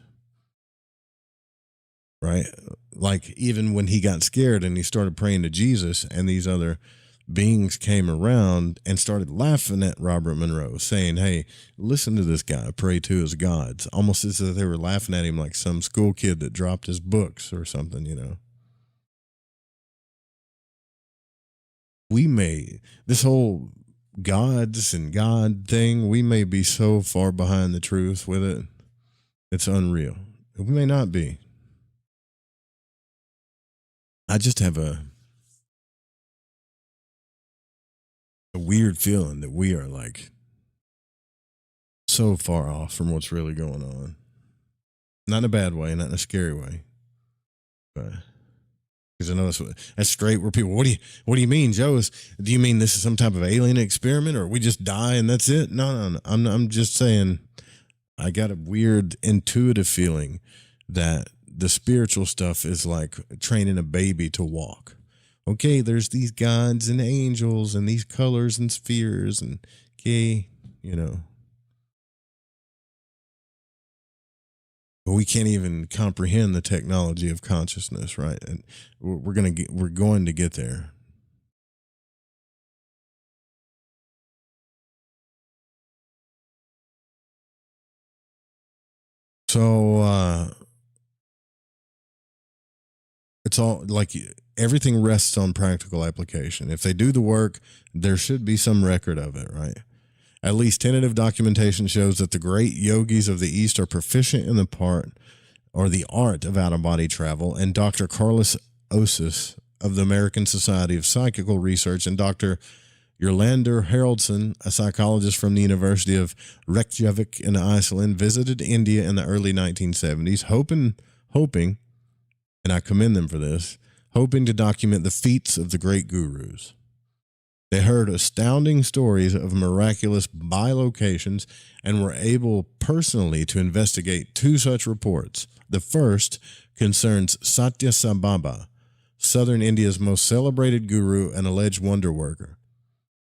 right? Like even when he got scared and he started praying to Jesus, and these other beings came around and started laughing at Robert Monroe, saying, hey, listen to this guy pray to his gods, almost as if they were laughing at him like some school kid that dropped his books or something, you know. This whole gods and God thing, we may be so far behind the truth with it, it's unreal. We may not be. I just have a weird feeling that we are like so far off from what's really going on. Not in a bad way, not in a scary way. But because I know that's straight where people, what do you mean, Joe? Do you mean this is some type of alien experiment, or we just die and that's it? No. I'm just saying I got a weird intuitive feeling that the spiritual stuff is like training a baby to walk. Okay, there's these gods and angels and these colors and spheres and okay, you know. But we can't even comprehend the technology of consciousness, right? And we're going to get there. So it's all like everything rests on practical application. If they do the work, there should be some record of it, right? At least tentative documentation shows that the great yogis of the East are proficient in the art of out-of-body travel, and Dr. Carlos Osis of the American Society of Psychical Research and Dr. Jurlander Haraldsson, a psychologist from the University of Reykjavik in Iceland, visited India in the early 1970s, hoping, and I commend them for this, hoping to document the feats of the great gurus. They heard astounding stories of miraculous bilocations and were able personally to investigate 2 such reports. The first concerns Satya Sai Baba, southern India's most celebrated guru and alleged wonder worker.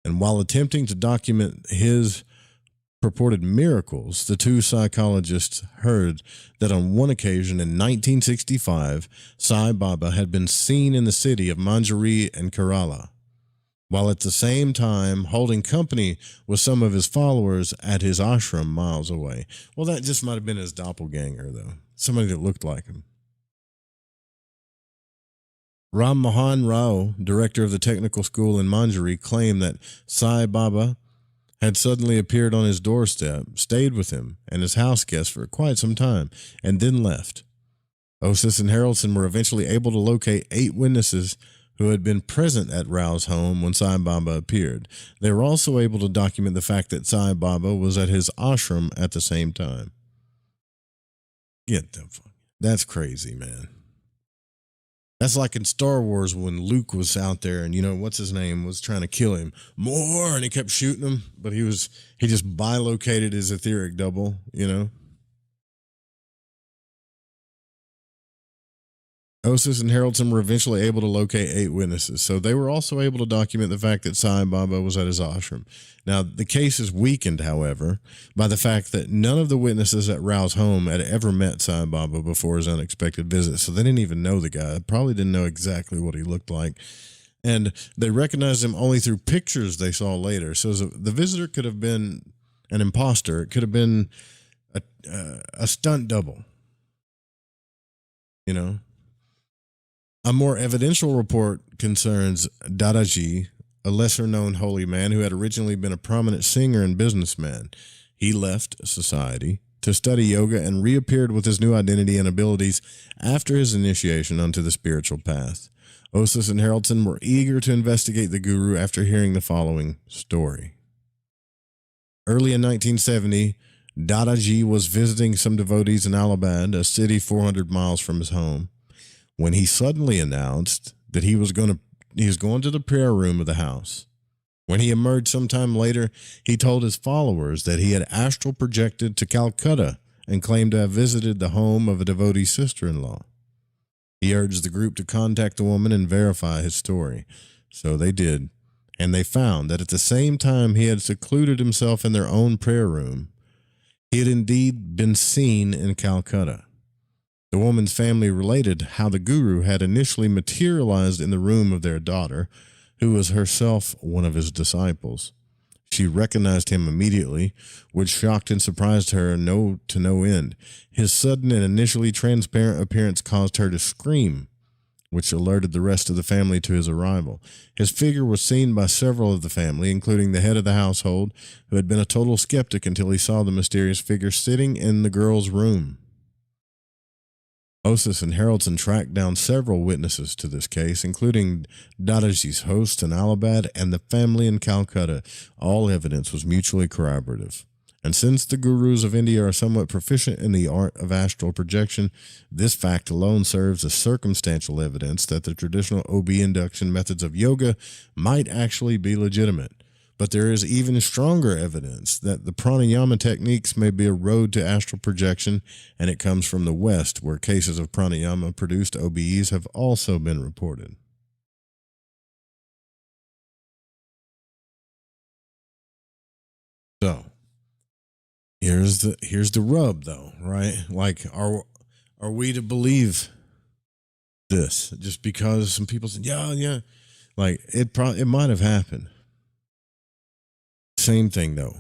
And while attempting to document his purported miracles, the 2 psychologists heard that on one occasion in 1965, Sai Baba had been seen in the city of Manjari and Kerala, while at the same time holding company with some of his followers at his ashram miles away. Well, that just might have been his doppelganger, though. Somebody that looked like him. Ram Mohan Rao, director of the technical school in Manjari, claimed that Sai Baba had suddenly appeared on his doorstep, stayed with him and his house guest for quite some time, and then left. Osis and Haraldsson were eventually able to locate 8 witnesses who had been present at Rao's home when Sai Baba appeared. They were also able to document the fact that Sai Baba was at his ashram at the same time. Get the fuck. That's crazy, man. That's like in Star Wars when Luke was out there and, you know, what's his name, was trying to kill him. More, and he kept shooting him, but he just bilocated his etheric double, you know. Osis and Haraldsson were eventually able to locate 8 witnesses, so they were also able to document the fact that Sai Baba was at his ashram. Now, the case is weakened, however, by the fact that none of the witnesses at Rao's home had ever met Sai Baba before his unexpected visit, so they didn't even know the guy, probably didn't know exactly what he looked like, and they recognized him only through pictures they saw later. So the visitor could have been an imposter. It could have been a stunt double, you know. A more evidential report concerns Dadaji, a lesser-known holy man who had originally been a prominent singer and businessman. He left society to study yoga and reappeared with his new identity and abilities after his initiation onto the spiritual path. Osis and Haraldsson were eager to investigate the guru after hearing the following story. Early in 1970, Dadaji was visiting some devotees in Allahabad, a city 400 miles from his home, when he suddenly announced that he was going to the prayer room of the house. When he emerged sometime later, he told his followers that he had astral projected to Calcutta and claimed to have visited the home of a devotee sister-in-law. He urged the group to contact the woman and verify his story. So they did, and they found that at the same time he had secluded himself in their own prayer room, he had indeed been seen in Calcutta. The woman's family related how the guru had initially materialized in the room of their daughter, who was herself one of his disciples. She recognized him immediately, which shocked and surprised her to no end. His sudden and initially transparent appearance caused her to scream, which alerted the rest of the family to his arrival. His figure was seen by several of the family, including the head of the household, who had been a total skeptic until he saw the mysterious figure sitting in the girl's room. Osis and Haraldson tracked down several witnesses to this case, including Dadaji's host in Allahabad and the family in Calcutta. All evidence was mutually corroborative. And since the gurus of India are somewhat proficient in the art of astral projection, this fact alone serves as circumstantial evidence that the traditional OBE induction methods of yoga might actually be legitimate. But there is even stronger evidence that the pranayama techniques may be a road to astral projection, and it comes from the West, where cases of pranayama-produced OBEs have also been reported. So, here's the rub, though, right? Like, are we to believe this just because some people said, yeah, like it might have happened. Same thing, though.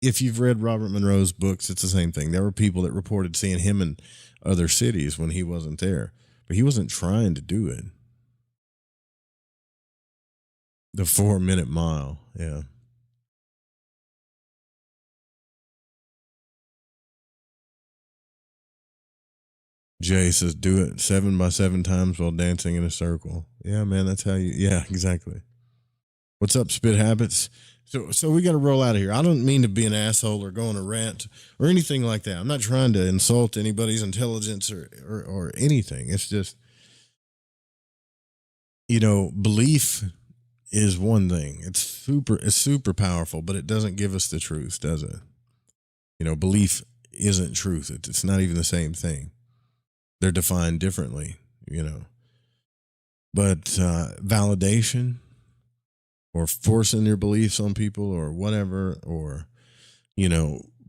If you've read Robert Monroe's books, it's the same thing. There were people that reported seeing him in other cities when he wasn't there, but he wasn't trying to do it. The 4-minute mile, yeah. Jay says, do it 7 by 7 times while dancing in a circle. Yeah, man, that's how you, yeah, exactly. What's up, Spit Habits? So we got to roll out of here. I don't mean to be an asshole or go on a rant or anything like that. I'm not trying to insult anybody's intelligence or anything. It's just, belief is one thing. It's super powerful, but it doesn't give us the truth, does it? Belief isn't truth. It's not even the same thing. They're defined differently, But validation, or forcing your beliefs on people or whatever, or,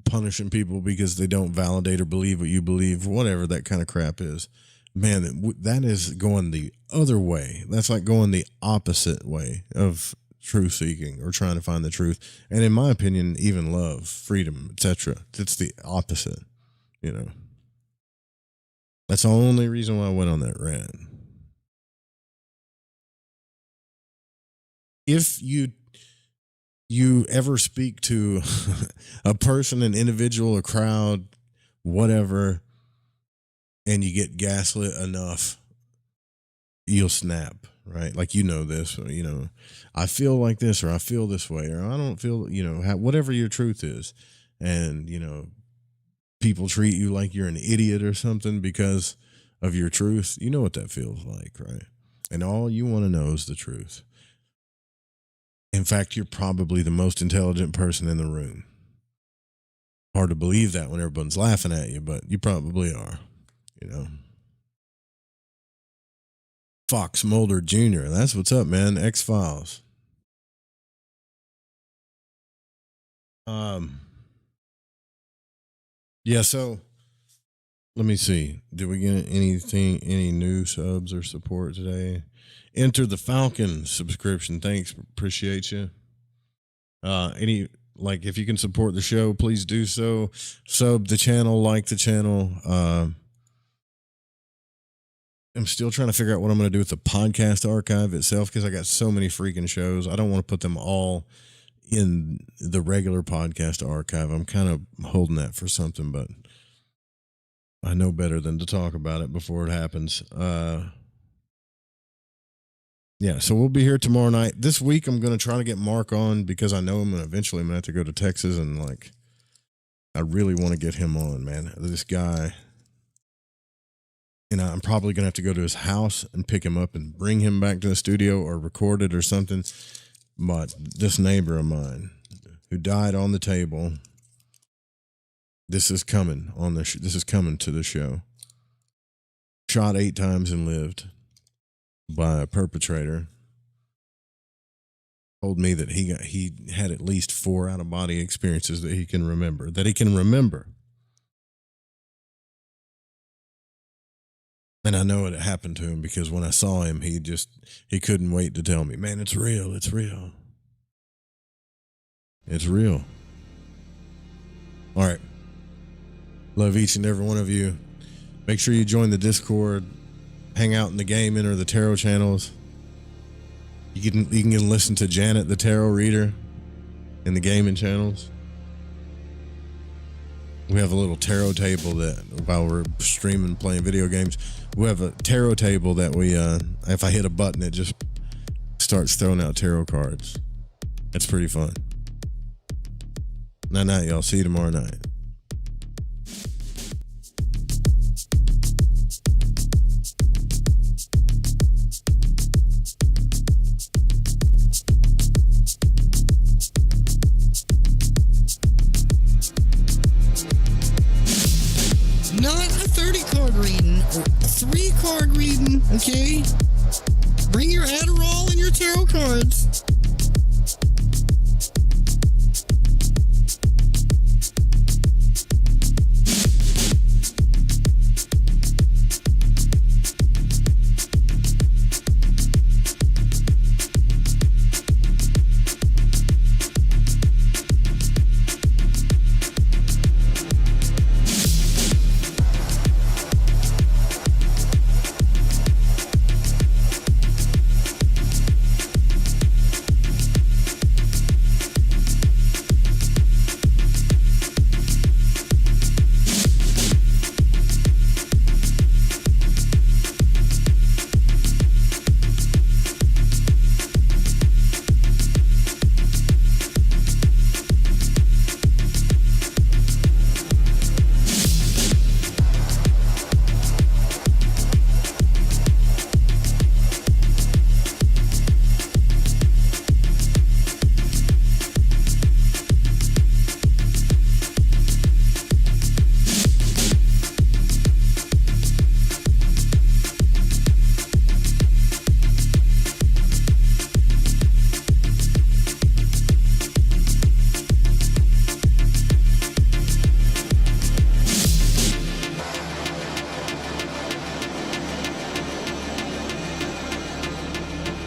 punishing people because they don't validate or believe what you believe, whatever that kind of crap is, man, that is going the other way. That's like going the opposite way of truth seeking or trying to find the truth. And in my opinion, even love, freedom, etc. It's the opposite, That's the only reason why I went on that rant. If you ever speak to a person, an individual, a crowd, whatever, and you get gaslit enough, you'll snap, right? Like, this, I feel like this, or I feel this way, or I don't feel, whatever your truth is. And, people treat you like you're an idiot or something because of your truth. You know what that feels like, right? And all you want to know is the truth. In fact, you're probably the most intelligent person in the room. Hard to believe that when everyone's laughing at you, but you probably are, Fox Mulder Jr., that's what's up, man. X-Files. Yeah, so let me see. Did we get any new subs or support today? Enter the Falcon subscription. Thanks. Appreciate you. If you can support the show, please do so. Sub the channel, like the channel. I'm still trying to figure out what I'm going to do with the podcast archive itself, because I got so many freaking shows. I don't want to put them all in the regular podcast archive. I'm kind of holding that for something, but I know better than to talk about it before it happens. Yeah, so we'll be here tomorrow night. This week, I'm going to try to get Mark on, because I know eventually I'm going to have to go to Texas, and I really want to get him on, man. This guy, I'm probably going to have to go to his house and pick him up and bring him back to the studio or record it or something. But this neighbor of mine who died on the table, this is coming this is coming to the show. Shot 8 times and lived by a perpetrator. Told me that he had at least 4 out-of-body experiences that he can remember. And I know it happened to him because when I saw him, he couldn't wait to tell me, man, it's real. It's real. It's real. All right. Love each and every one of you. Make sure you join the Discord, hang out in the game, enter the tarot channels. You can listen to Janet, the tarot reader, in the gaming channels. We have a little tarot table that while we're streaming, playing video games, we have a tarot table that we, if I hit a button, it just starts throwing out tarot cards. It's pretty fun. Night, y'all. See you tomorrow night. Not a 30-card reading, or a 3-card reading, okay? Bring your Adderall and your tarot cards.